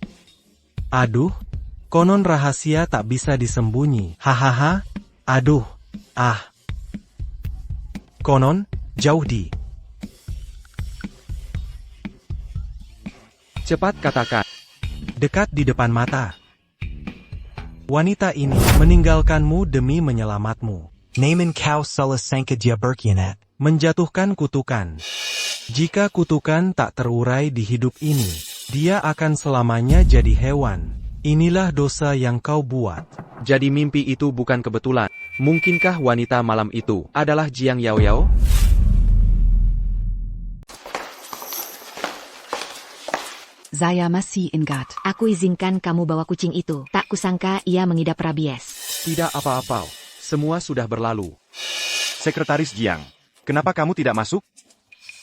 Aduh, konon rahasia tak bisa disembunyi. Hahaha, aduh, Konon, jauh di. Cepat katakan. Dekat di depan mata. Wanita ini meninggalkanmu demi menyelamatmu. Namen kau salah sangka dia berkhianat. Menjatuhkan kutukan. Jika kutukan tak terurai di hidup ini, dia akan selamanya jadi hewan. Inilah dosa yang kau buat. Jadi mimpi itu bukan kebetulan. Mungkinkah wanita malam itu adalah Jiang Yaoyao? Saya masih ingat. Aku izinkan kamu bawa kucing itu. Tak kusangka ia mengidap rabies. Tidak apa-apa. Semua sudah berlalu. Sekretaris Jiang, kenapa kamu tidak masuk?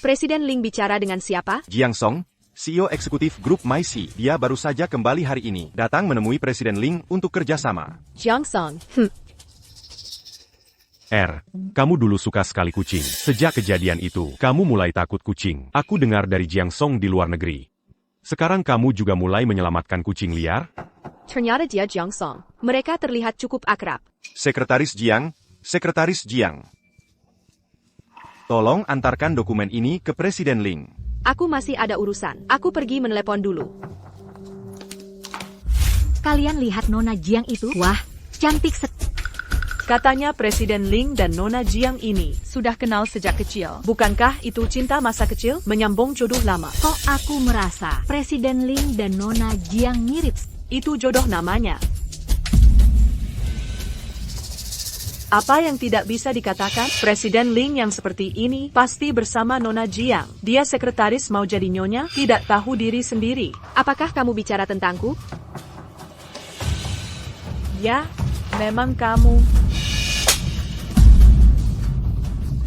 Presiden Ling bicara dengan siapa? Jiang Song, CEO eksekutif grup MyC. Dia baru saja kembali hari ini. Datang menemui Presiden Ling untuk kerjasama. Jiang Song. Kamu dulu suka sekali kucing. Sejak kejadian itu, kamu mulai takut kucing. Aku dengar dari Jiang Song di luar negeri. Sekarang kamu juga mulai menyelamatkan kucing liar? Ternyata dia Jiang Song. Mereka terlihat cukup akrab. Sekretaris Jiang, tolong antarkan dokumen ini ke Presiden Ling. Aku masih ada urusan. Aku pergi menelepon dulu. Kalian lihat Nona Jiang itu? Wah, cantik Katanya Presiden Ling dan Nona Jiang ini sudah kenal sejak kecil. Bukankah itu cinta masa kecil menyambung jodoh lama? Kok aku merasa Presiden Ling dan Nona Jiang mirip? Itu jodoh namanya. Apa yang tidak bisa dikatakan? Presiden Ling yang seperti ini pasti bersama Nona Jiang. Dia sekretaris mau jadi nyonya, tidak tahu diri sendiri. Apakah kamu bicara tentangku? Ya, memang kamu.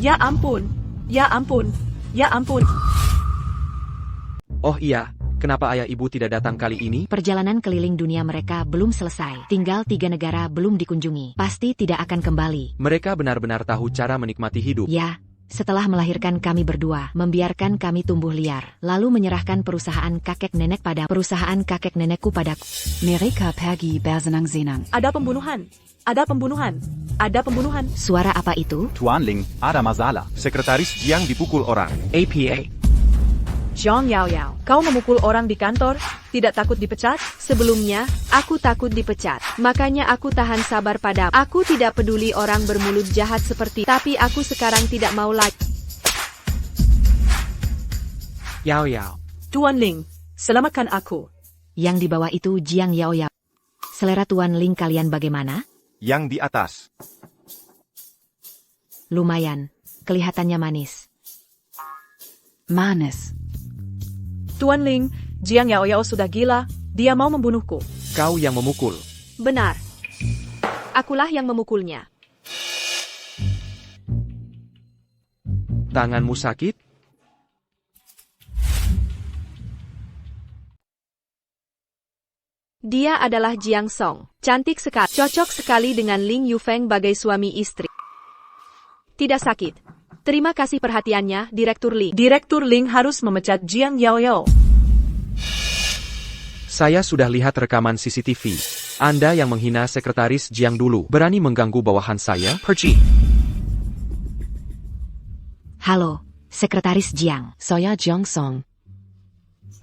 Ya ampun, ya ampun, ya ampun. Oh iya, kenapa ayah ibu tidak datang kali ini? Perjalanan keliling dunia mereka belum selesai. Tinggal 3 negara belum dikunjungi. Pasti tidak akan kembali. Mereka benar-benar tahu cara menikmati hidup. Ya, setelah melahirkan kami berdua, membiarkan kami tumbuh liar, lalu menyerahkan perusahaan kakek nenek pada perusahaan kakek nenekku padaku. Mereka pergi bersenang-senang. Ada pembunuhan. Ada pembunuhan. Ada pembunuhan. Suara apa itu? Tuan Ling, ada masalah. Sekretaris Jiang dipukul orang. APA. Zhang Yaoyao, kau memukul orang di kantor? Tidak takut dipecat? Sebelumnya, aku takut dipecat. Makanya aku tahan sabar padamu. Aku tidak peduli orang bermulut jahat seperti, tapi aku sekarang tidak mau lagi. Yao Yao. Tuan Ling, selamatkan aku. Yang di bawah itu Jiang Yao Yao. Selera Tuan Ling kalian bagaimana? Yang di atas. Lumayan. Kelihatannya manis. Manis. Tuan Ling, Jiang Yao Yao sudah gila. Dia mau membunuhku. Kau yang memukul. Benar. Akulah yang memukulnya. Tanganmu sakit? Dia adalah Jiang Song. Cantik sekali. Cocok sekali dengan Ling Yufeng bagai suami istri. Tidak sakit. Terima kasih perhatiannya, Direktur Ling. Direktur Ling harus memecat Jiang Yao Yao. Saya sudah lihat rekaman CCTV. Anda yang menghina sekretaris Jiang dulu berani mengganggu bawahan saya? Pergi. Halo, Sekretaris Jiang. Saya Jiang Song.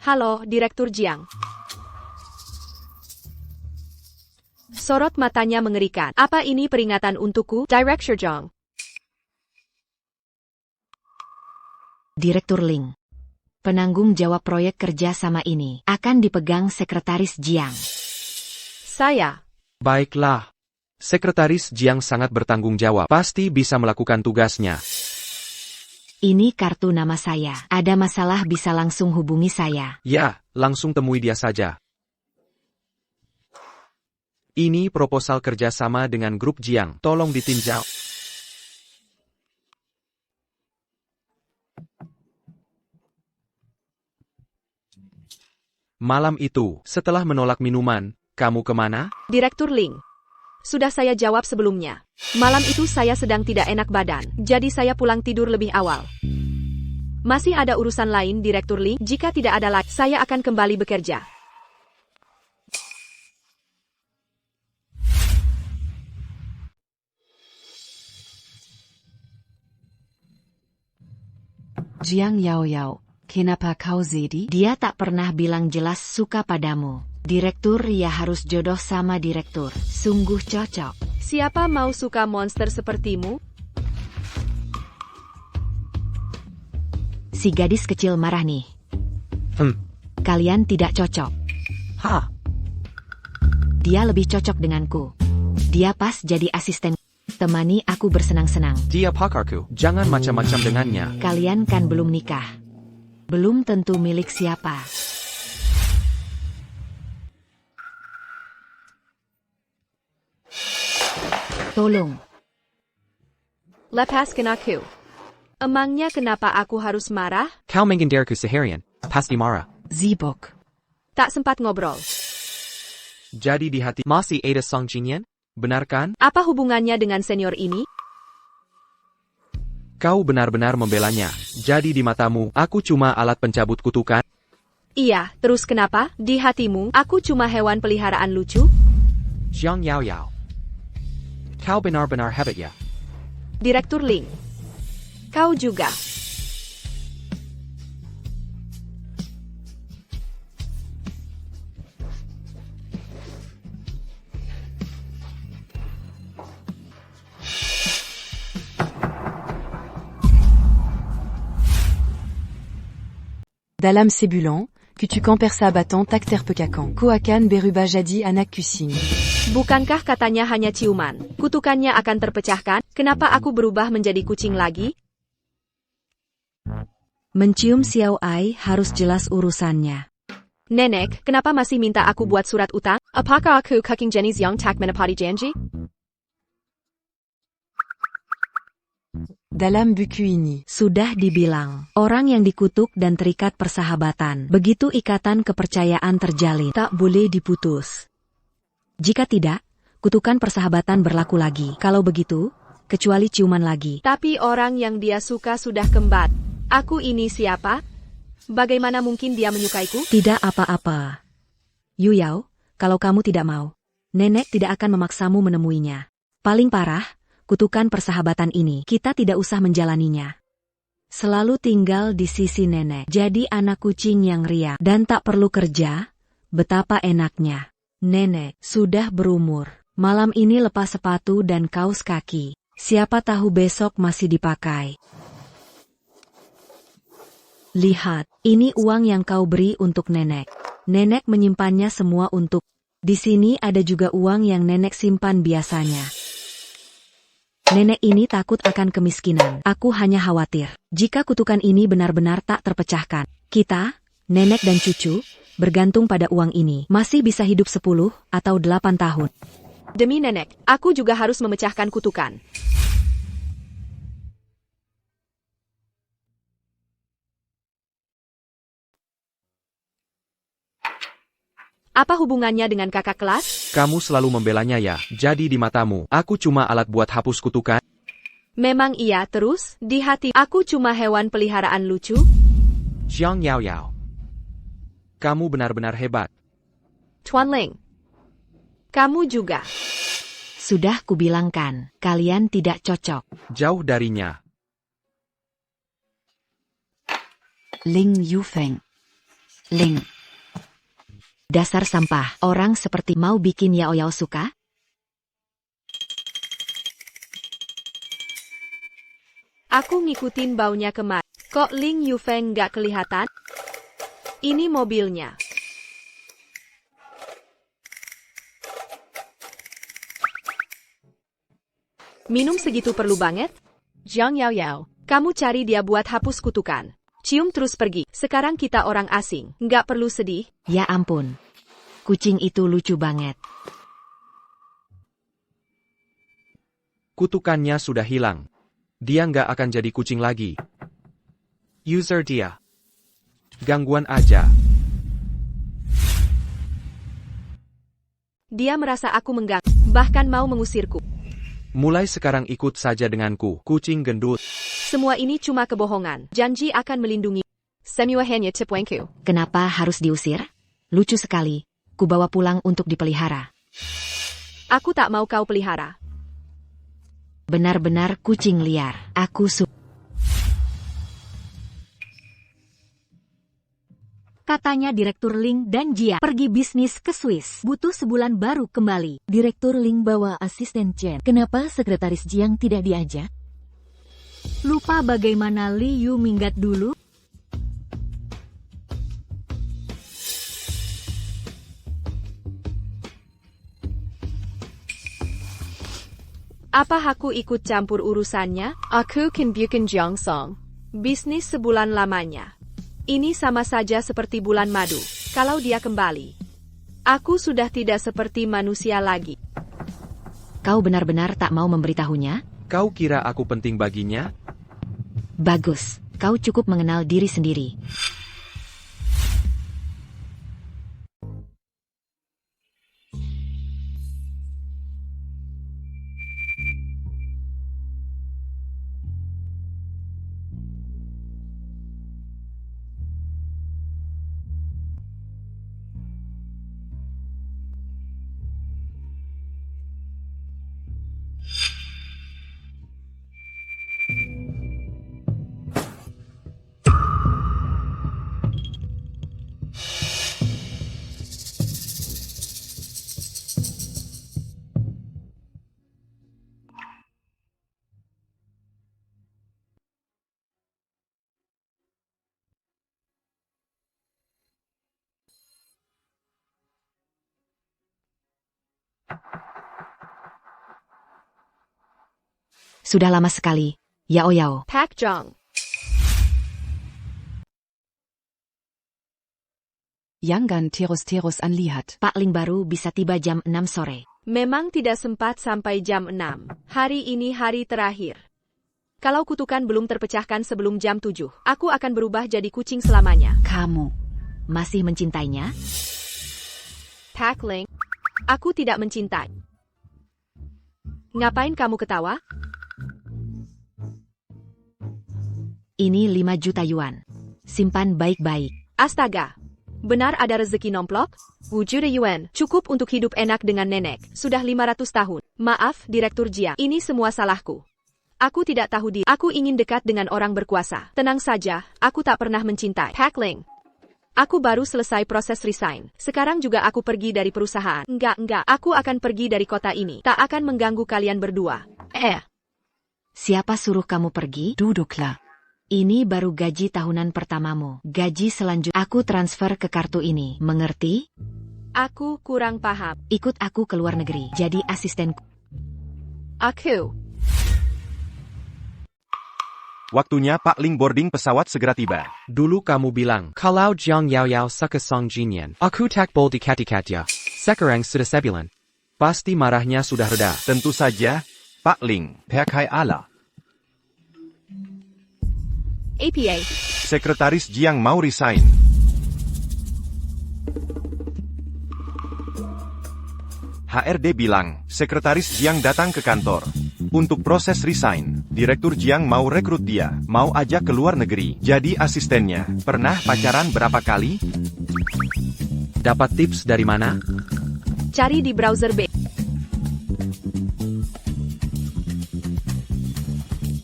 Halo, Direktur Jiang. Sorot matanya mengerikan. Apa ini peringatan untukku, Director Jiang? Direktur Ling. Penanggung jawab proyek kerja sama ini akan dipegang Sekretaris Jiang. Saya. Baiklah. Sekretaris Jiang sangat bertanggung jawab. Pasti bisa melakukan tugasnya. Ini kartu nama saya. Ada masalah bisa langsung hubungi saya. Ya, langsung temui dia saja. Ini proposal kerjasama dengan grup Jiang. Tolong ditinjau. Malam itu, setelah menolak minuman, kamu kemana? Direktur Ling. Sudah saya jawab sebelumnya. Malam itu saya sedang tidak enak badan, jadi saya pulang tidur lebih awal. Masih ada urusan lain, Direktur Ling. Jika tidak ada lagi, saya akan kembali bekerja. Jiang Yao Yao, kenapa kau jadi? Dia tak pernah bilang jelas suka padamu. Direktur ya harus jodoh sama direktur. Sungguh cocok. Siapa mau suka monster sepertimu? Si gadis kecil marah nih. Kalian tidak cocok. Hah? Dia lebih cocok denganku. Dia pas jadi asisten. Temani aku bersenang-senang. Dia pakarku. Jangan macam-macam dengannya. Kalian kan belum nikah. Belum tentu milik siapa. Tolong. Lepaskan aku. Emangnya kenapa aku harus marah? Kau mengendarku seharian. Pasti marah. Zibok. Tak sempat ngobrol. Jadi di hati masih ada Song Jinian? Benar kan? Apa hubungannya dengan senior ini? Kau benar-benar membelanya. Jadi di matamu, aku cuma alat pencabut kutukan? Iya, terus kenapa? Di hatimu, aku cuma hewan peliharaan lucu? Jiang Yao Yao. Kau benar-benar hebat ya. Direktur Ling. Kau juga. Dalam Sébulan, Kutukan persa battant tak terpekakan. Koakan beruba jadi anak kusing. Bukankah katanya hanya ciuman? Kutukannya akan terpecahkan? Kenapa aku berubah menjadi kucing lagi? Mencium Xiao Ai harus jelas urusannya. Nenek, kenapa masih minta aku buat surat utang? Apakah aku kucing jenis yang tak menepati janji? Dalam buku ini, sudah dibilang, orang yang dikutuk dan terikat persahabatan. Begitu ikatan kepercayaan terjalin, tak boleh diputus. Jika tidak, kutukan persahabatan berlaku lagi. Kalau begitu, kecuali ciuman lagi. Tapi orang yang dia suka sudah kembar. Aku ini siapa? Bagaimana mungkin dia menyukaiku? Tidak apa-apa. Yu Yao, kalau kamu tidak mau, nenek tidak akan memaksamu menemuinya. Paling parah, kutukan persahabatan ini, kita tidak usah menjalaninya. Selalu tinggal di sisi nenek. Jadi anak kucing yang ria dan tak perlu kerja. Betapa enaknya. Nenek sudah berumur. Malam ini lepas sepatu dan kaos kaki. Siapa tahu besok masih dipakai. Lihat, ini uang yang kau beri untuk nenek. Nenek menyimpannya semua untuk. Di sini ada juga uang yang nenek simpan biasanya. Nenek ini takut akan kemiskinan. Aku hanya khawatir, jika kutukan ini benar-benar tak terpecahkan. Kita, nenek dan cucu, bergantung pada uang ini. Masih bisa hidup 10 atau 8 tahun. Demi nenek, aku juga harus memecahkan kutukan. Apa hubungannya dengan kakak kelas? Kamu selalu membelanya ya, jadi di matamu, aku cuma alat buat hapus kutukan? Memang iya, terus, di hati, aku cuma hewan peliharaan lucu? Jiang Yao Yao. Kamu benar-benar hebat. Tuan Ling. Kamu juga. Sudah kubilangkan, kalian tidak cocok. Jauh darinya. Ling Yufeng. Ling. Dasar sampah, orang seperti mau bikin Yao Yao suka? Aku ngikutin baunya kemari. Kok Ling Yufeng nggak kelihatan? Ini mobilnya. Minum segitu perlu banget? Jiang Yao Yao, kamu cari dia buat hapus kutukan. Cium terus pergi. Sekarang kita orang asing. Nggak perlu sedih. Ya ampun. Kucing itu lucu banget. Kutukannya sudah hilang. Dia nggak akan jadi kucing lagi. User dia. Gangguan aja. Dia merasa aku mengganggu, bahkan mau mengusirku. Mulai sekarang ikut saja denganku, kucing gendut. Semua ini cuma kebohongan. Janji akan melindungi. Semuanya tipwengku. Kenapa harus diusir? Lucu sekali. Kubawa pulang untuk dipelihara. Aku tak mau kau pelihara. Benar-benar kucing liar. Aku Katanya Direktur Ling dan Jia pergi bisnis ke Swiss. Butuh sebulan baru kembali. Direktur Ling bawa asisten Chen. Kenapa sekretaris Jiang tidak diajak? Lupa bagaimana Li Yu minggat dulu? Apa aku ikut campur urusannya? Aku kan bikin Jiang Song. Bisnis sebulan lamanya. Ini sama saja seperti bulan madu. Kalau dia kembali, aku sudah tidak seperti manusia lagi. Kau benar-benar tak mau memberitahunya? Kau kira aku penting baginya? Bagus, kau cukup mengenal diri sendiri. Sudah lama sekali, Yao Yao. Pak Jong. Yangan terus-terus an lihat. Pak Ling baru bisa tiba jam 6 sore. Memang tidak sempat sampai jam 6. Hari ini hari terakhir. Kalau kutukan belum terpecahkan sebelum jam 7, aku akan berubah jadi kucing selamanya. Kamu masih mencintainya? Pak Ling, aku tidak mencintai. Ngapain kamu ketawa? Ini 5 juta yuan. Simpan baik-baik. Astaga. Benar ada rezeki nomplok? Wujud yuan, cukup untuk hidup enak dengan nenek. Sudah 500 tahun. Maaf, Direktur Jia. Ini semua salahku. Aku tidak tahu diri. Aku ingin dekat dengan orang berkuasa. Tenang saja, aku tak pernah mencintai. Pak Ling. Aku baru selesai proses resign. Sekarang juga aku pergi dari perusahaan. Enggak. Aku akan pergi dari kota ini. Tak akan mengganggu kalian berdua. Siapa suruh kamu pergi? Duduklah. Ini baru gaji tahunan pertamamu. Gaji selanjutnya aku transfer ke kartu ini. Mengerti? Aku kurang paham. Ikut aku ke luar negeri. Jadi asistenku. Aku. Waktunya Pak Ling boarding pesawat segera tiba. Dulu kamu bilang, kalau Jiang Yao Yao suka Song Jinian, aku tak boleh dikati-kati. Sekarang sudah sebulan. Pasti marahnya sudah reda. Tentu saja, Pak Ling. Perkai Allah. APA. Sekretaris Jiang mau resign. HRD bilang, Sekretaris Jiang datang ke kantor. Untuk proses resign, Direktur Jiang mau rekrut dia, mau ajak ke luar negeri, jadi asistennya. Pernah pacaran berapa kali? Dapat tips dari mana? Cari di browser B.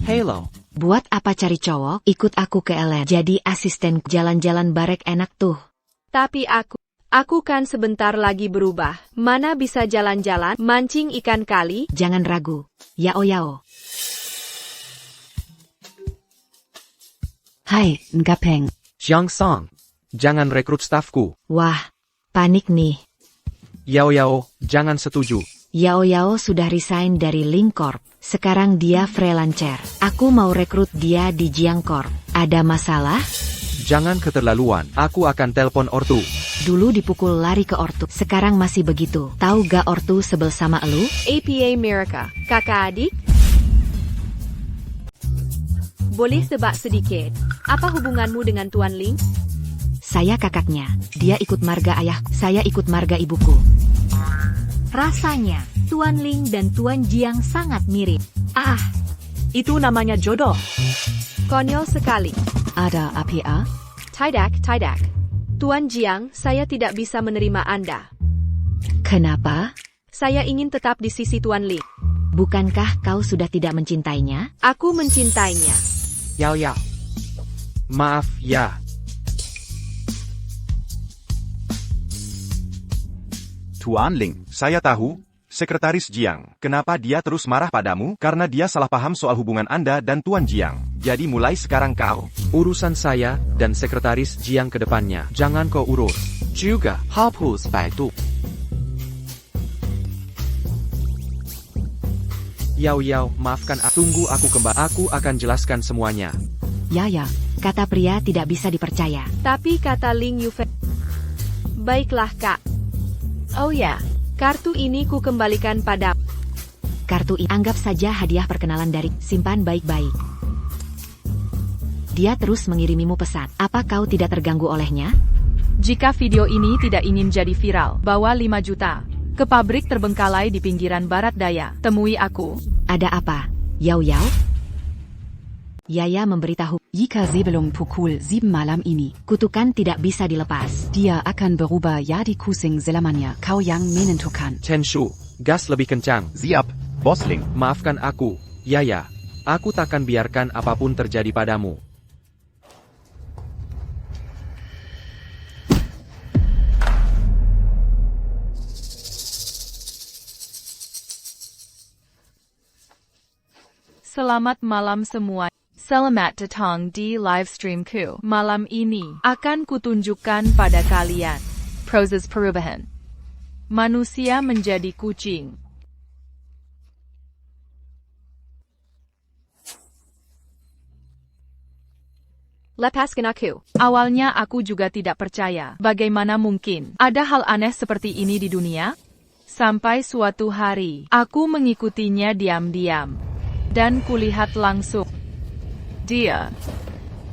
Hello. Buat apa cari cowok? Ikut aku ke LA. Jadi asisten jalan-jalan barek enak tuh. Tapi aku kan sebentar lagi berubah. Mana bisa jalan-jalan, mancing ikan kali? Jangan ragu. Yao Yao. Hai, Ngapeng. Jiang Song. Jangan rekrut stafku. Wah, panik nih. Yao Yao, jangan setuju. Yao Yao sudah resign dari Ling Corp. Sekarang dia freelancer. Aku mau rekrut dia di Jiang Corp. Ada masalah? Jangan keterlaluan. Aku akan telpon ortu. Dulu dipukul lari ke ortu. Sekarang masih begitu. Tahu gak ortu sebel sama elu? APA America. Kakak adik? Boleh tebak sedikit. Apa hubunganmu dengan Tuan Ling? Saya kakaknya. Dia ikut marga ayahku. Saya ikut marga ibuku. Rasanya, Tuan Ling dan Tuan Jiang sangat mirip. Ah, itu namanya jodoh. Konyol sekali. Ada APA? Tidak. Tuan Jiang, saya tidak bisa menerima Anda. Kenapa? Saya ingin tetap di sisi Tuan Ling. Bukankah kau sudah tidak mencintainya? Aku mencintainya. Yao Yao. Maaf ya. Tuan Ling. Saya tahu, Sekretaris Jiang. Kenapa dia terus marah padamu? Karena dia salah paham soal hubungan Anda dan Tuan Jiang. Jadi mulai sekarang kau. Urusan saya dan Sekretaris Jiang ke depannya. Jangan kau urus. Juga, hapus Baidu. Yao Yao, maafkan aku. Tunggu aku kembali. Aku akan jelaskan semuanya. Ya, kata pria tidak bisa dipercaya. Tapi kata Ling Yufe. Baiklah kak. Oh ya, kartu ini ku kembalikan pada. Kartu ini anggap saja hadiah perkenalan dari simpan baik-baik. Dia terus mengirimimu pesan. Apa kau tidak terganggu olehnya? Jika video ini tidak ingin jadi viral, bawa 5 juta. Ke pabrik terbengkalai di pinggiran barat daya. Temui aku. Ada apa? Yao Yao? Yaya memberitahu. Jika sebelum pukul 7 malam ini, kutukan tidak bisa dilepas. Dia akan berubah jadi kucing selamanya. Kau yang menentukan. Chen Shu, gas lebih kencang. Siap, Bos Ling. Maafkan aku, Yaya. Aku takkan biarkan apapun terjadi padamu. Selamat malam semua. Selamat datang di livestreamku. Malam ini akan kutunjukkan pada kalian proses perubahan manusia menjadi kucing. Lepaskan aku. Awalnya aku juga tidak percaya. Bagaimana mungkin ada hal aneh seperti ini di dunia? Sampai suatu hari, aku mengikutinya diam-diam. Dan kulihat langsung. Dia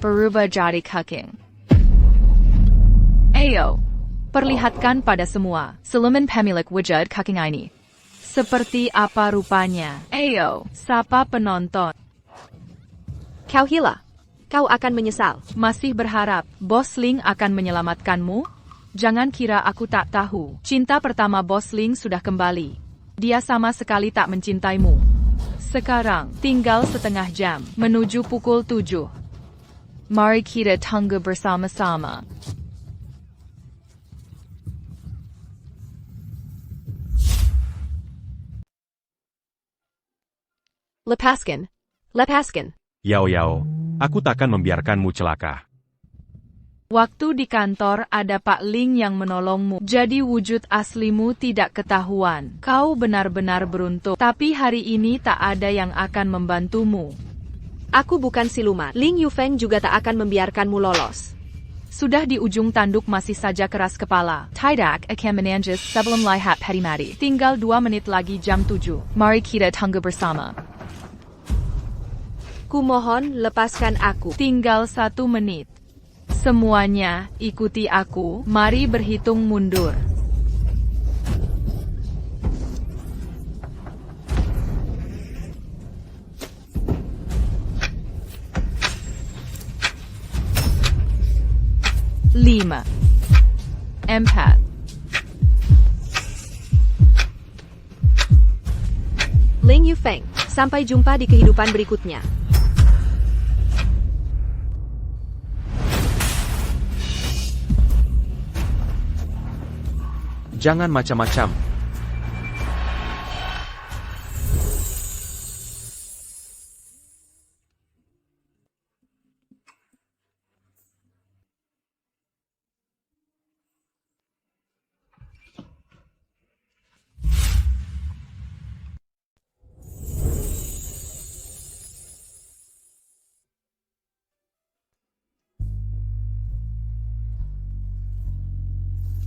berubah jadi kucing. Ayo, perlihatkan pada semua. Siluman pemilik wujud kucing ini. Seperti apa rupanya? Ayo, sapa penonton. Kau hila. Kau akan menyesal. Masih berharap Bos Ling akan menyelamatkanmu? Jangan kira aku tak tahu. Cinta pertama Bos Ling sudah kembali. Dia sama sekali tak mencintaimu. Sekarang, tinggal setengah jam, menuju pukul 7. Mari kita tunggu bersama-sama. Lepaskan. Yao Yao, Aku takkan membiarkanmu celaka. Waktu di kantor ada Pak Ling yang menolongmu. Jadi wujud aslimu tidak ketahuan. Kau benar-benar beruntung. Tapi hari ini tak ada yang akan membantumu. Aku bukan siluman. Ling Yufeng juga tak akan membiarkanmu lolos. Sudah di ujung tanduk masih saja keras kepala. Tidak akan menanjis sebelum lihat hari mati. Tinggal 2 menit lagi jam 7. Mari kita tunggu bersama. Kumohon lepaskan aku. Tinggal 1 menit. Semuanya, ikuti aku. Mari berhitung mundur. Lima, 4. Ling Yufeng, sampai jumpa di kehidupan berikutnya. Jangan macam-macam.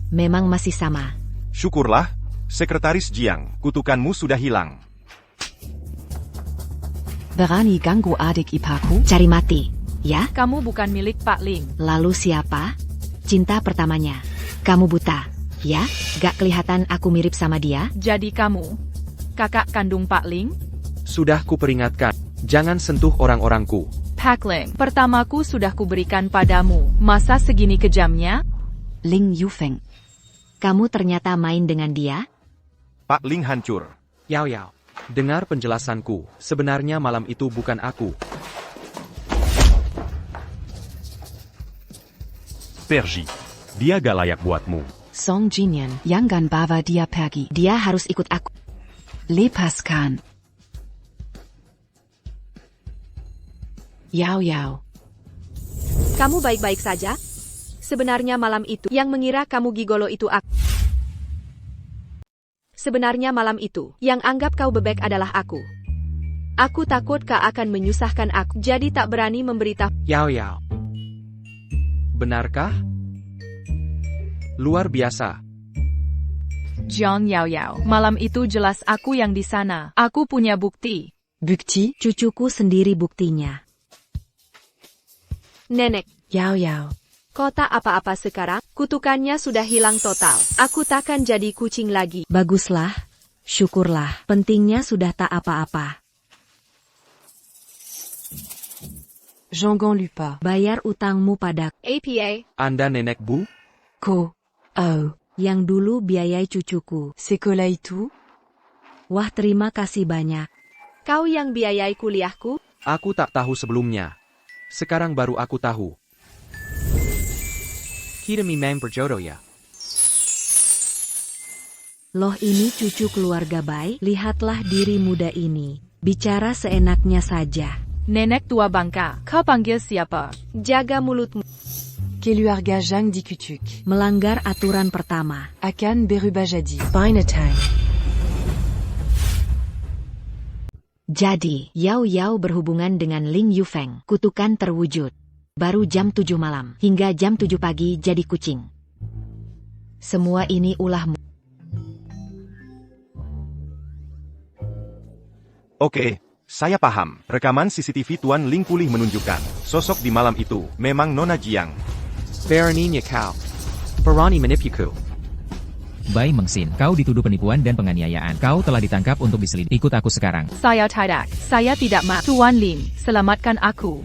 Memang masih sama. Syukurlah, Sekretaris Jiang, kutukanmu sudah hilang. Berani ganggu adik iparku? Cari mati, ya? Kamu bukan milik Pak Ling. Lalu siapa? Cinta pertamanya. Kamu buta, ya? Gak kelihatan aku mirip sama dia? Jadi kamu, kakak kandung Pak Ling? Sudah kuperingatkan, jangan sentuh orang-orangku. Pak Ling, pertamaku sudah kuberikan padamu. Masa segini kejamnya? Ling Yufeng. Kamu ternyata main dengan dia? Pak Ling hancur. Yao Yao, dengar penjelasanku. Sebenarnya malam itu bukan aku. Pergi. Dia gak layak buatmu. Song Jinyan, jangan bawa dia pergi. Dia harus ikut aku. Lepaskan. Yao Yao. Kamu baik-baik saja? Sebenarnya malam itu, yang mengira kamu gigolo itu aku. Sebenarnya malam itu, yang anggap kau bebek adalah aku. Aku takut kau akan menyusahkan aku, jadi tak berani memberitahu. Yao Yao. Benarkah? Luar biasa. Jiang Yao Yao, malam itu jelas aku yang di sana. Aku punya bukti. Bukti? Cucuku sendiri buktinya. Nenek, Yao Yao. kau tak apa-apa sekarang, kutukannya sudah hilang total. Aku takkan jadi kucing lagi. Baguslah. Syukurlah. Pentingnya sudah tak apa-apa. Jangan lupa. Bayar utangmu padaku. APA. Anda nenek Bu? Ko. Oh. Yang dulu biayai cucuku. Sekolah itu? Wah, terima kasih banyak. Kau yang biayai kuliahku? Aku tak tahu sebelumnya. Sekarang baru aku tahu. Kita memang berjodoh ya. Loh, ini cucu keluarga baik. Lihatlah diri muda ini. Bicara seenaknya saja. Nenek tua bangka, kau panggil siapa? Jaga mulutmu. Keluarga Zhang dikutuk. Melanggar aturan pertama. Akan berubah jadi binatang. Jadi, Yao Yao berhubungan dengan Ling Yufeng. Kutukan terwujud. Baru jam 7 malam, hingga jam 7 pagi jadi kucing. Semua ini ulahmu. Oke, saya paham. Rekaman CCTV Tuan Ling pulih menunjukkan, sosok di malam itu, memang Nona Jiang. Beraninya kau. Berani menipuku. Bai Mengsin, kau dituduh penipuan dan penganiayaan. Kau telah ditangkap untuk diselidiki. Ikut aku sekarang. Saya tidak. Saya tidak mau. Tuan Ling, selamatkan aku.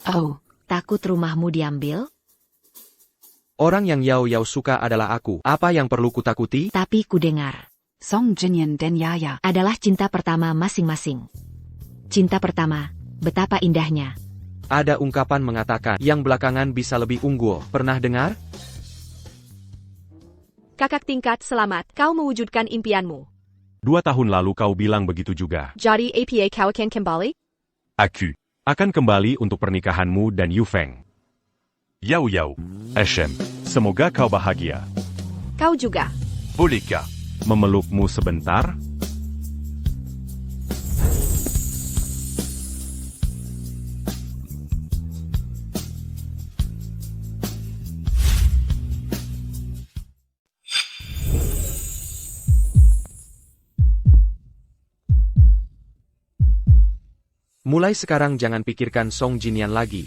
Oh, takut rumahmu diambil? Orang yang Yao Yao suka adalah aku. Apa yang perlu kutakuti? Tapi kudengar. Song Jinyan dan Yaya adalah cinta pertama masing-masing. Cinta pertama, betapa indahnya. Ada ungkapan mengatakan, yang belakangan bisa lebih unggul. Pernah dengar? Kakak tingkat, selamat, kau mewujudkan impianmu. 2 tahun lalu kau bilang begitu juga. Jadi apa kau akan kembali? Aku akan kembali untuk pernikahanmu dan Yufeng. Yao Yao. Ashem, semoga kau bahagia. Kau juga. Bolehkah? Memelukmu sebentar? Mulai sekarang jangan pikirkan Song Jinian lagi.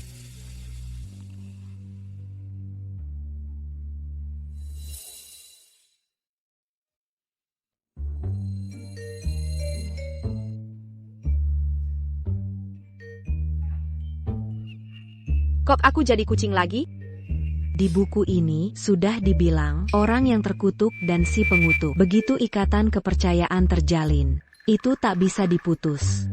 Kok aku jadi kucing lagi? Di buku ini, sudah dibilang, orang yang terkutuk dan si pengutuk. Begitu ikatan kepercayaan terjalin, itu tak bisa diputus.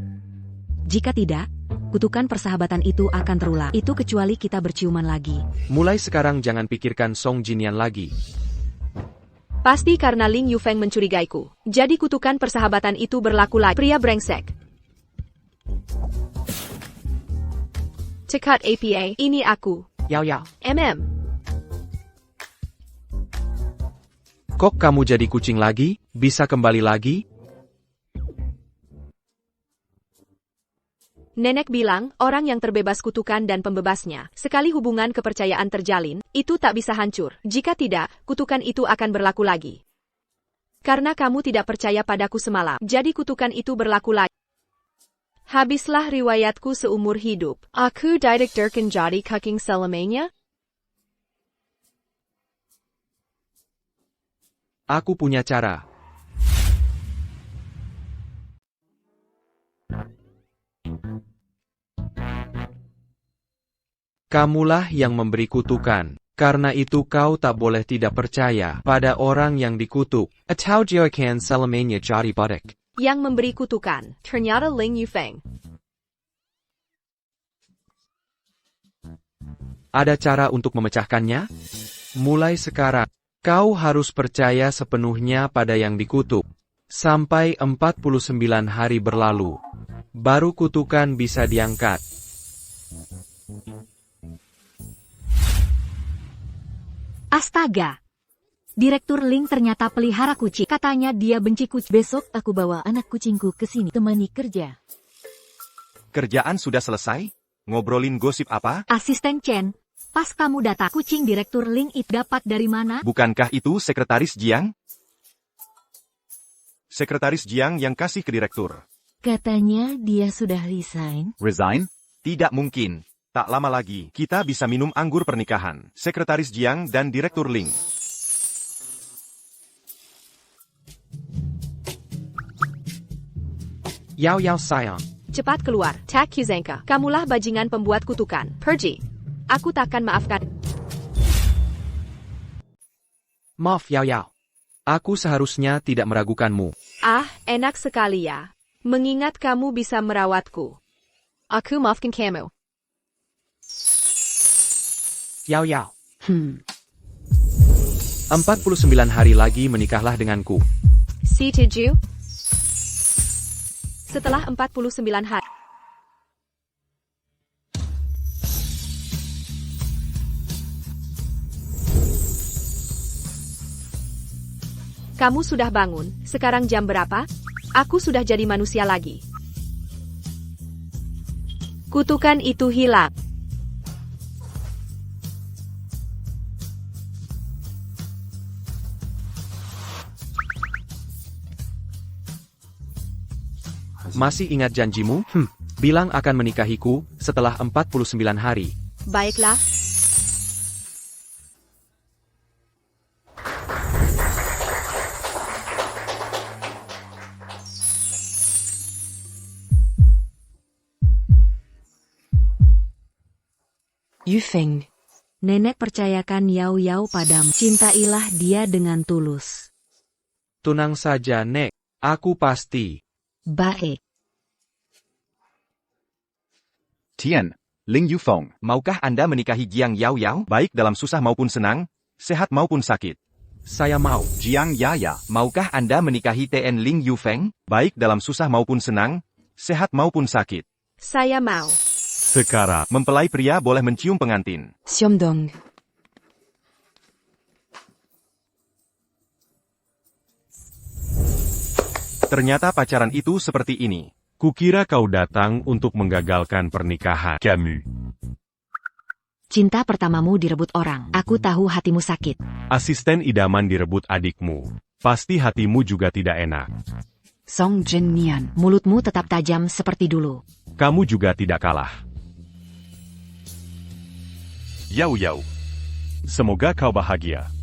Jika tidak, kutukan persahabatan itu akan terulang. Itu kecuali kita berciuman lagi. Mulai sekarang jangan pikirkan Song Jinian lagi. Pasti karena Ling Yufeng mencurigaiku. Jadi kutukan persahabatan itu berlaku lagi. Pria brengsek. Cekat APA, ini aku. Yao Yao. MM. Kok kamu jadi kucing lagi? Bisa kembali lagi? Nenek bilang, orang yang terbebas kutukan dan pembebasnya, sekali hubungan kepercayaan terjalin, itu tak bisa hancur. Jika tidak, kutukan itu akan berlaku lagi. Karena kamu tidak percaya padaku semalam, jadi kutukan itu berlaku lagi. Habislah riwayatku seumur hidup. Aku tidak akan jadi kucing selamanya. Aku punya cara. Kamulah yang memberi kutukan. Karena itu kau tak boleh tidak percaya pada orang yang dikutuk. Atau joakan selamanya jadi badak. Yang memberi kutukan, ternyata Ling Yufeng. Ada cara untuk memecahkannya? Mulai sekarang, kau harus percaya sepenuhnya pada yang dikutuk. Sampai 49 hari berlalu, baru kutukan bisa diangkat. Astaga! Direktur Ling ternyata pelihara kucing. Katanya dia benci kucing. Besok aku bawa anak kucingku ke sini temani kerja. Kerjaan sudah selesai? Ngobrolin gosip apa? Asisten Chen, pas kamu datang, kucing Direktur Ling itu dapat dari mana? Bukankah itu Sekretaris Jiang? Sekretaris Jiang yang kasih ke direktur. Katanya dia sudah resign. Resign? Tidak mungkin. Tak lama lagi, kita bisa minum anggur pernikahan. Sekretaris Jiang dan Direktur Ling. Yao Yao sayang. Cepat keluar, Tak Yuzenka. Kamulah bajingan pembuat kutukan. Pergi. Aku takkan maafkan. Maaf Yao Yao. Aku seharusnya tidak meragukanmu. Ah, enak sekali ya. Mengingat kamu bisa merawatku. Aku maafkan kamu. Yao Yao. 49 hari lagi menikahlah denganku. Si Tiju. Setelah 49 hari. Kamu sudah bangun, sekarang jam berapa? Aku sudah jadi manusia lagi. Kutukan itu hilang. Masih ingat janjimu? Bilang akan menikahiku setelah 49 hari. Baiklah. Yufeng. Nenek percayakan Yao Yao padamu. Cintailah dia dengan tulus. Tenang saja, Nek. Aku pasti. Baik. Tian, Ling Yufeng. Maukah Anda menikahi Jiang Yao Yao? Baik dalam susah maupun senang, sehat maupun sakit. Saya mau. Jiang Yaya, Maukah Anda menikahi Tien Ling Yufeng? Baik dalam susah maupun senang, sehat maupun sakit. Saya mau. Sekarang, mempelai pria boleh mencium pengantin. Xiomdong. Ternyata pacaran itu seperti ini. Kukira kau datang untuk menggagalkan pernikahan. Camus. Cinta pertamamu direbut orang. Aku tahu hatimu sakit. Asisten idaman direbut adikmu. Pasti hatimu juga tidak enak. Song Jinnian. Mulutmu tetap tajam seperti dulu. Kamu juga tidak kalah. Yao Yao. Semoga kau bahagia.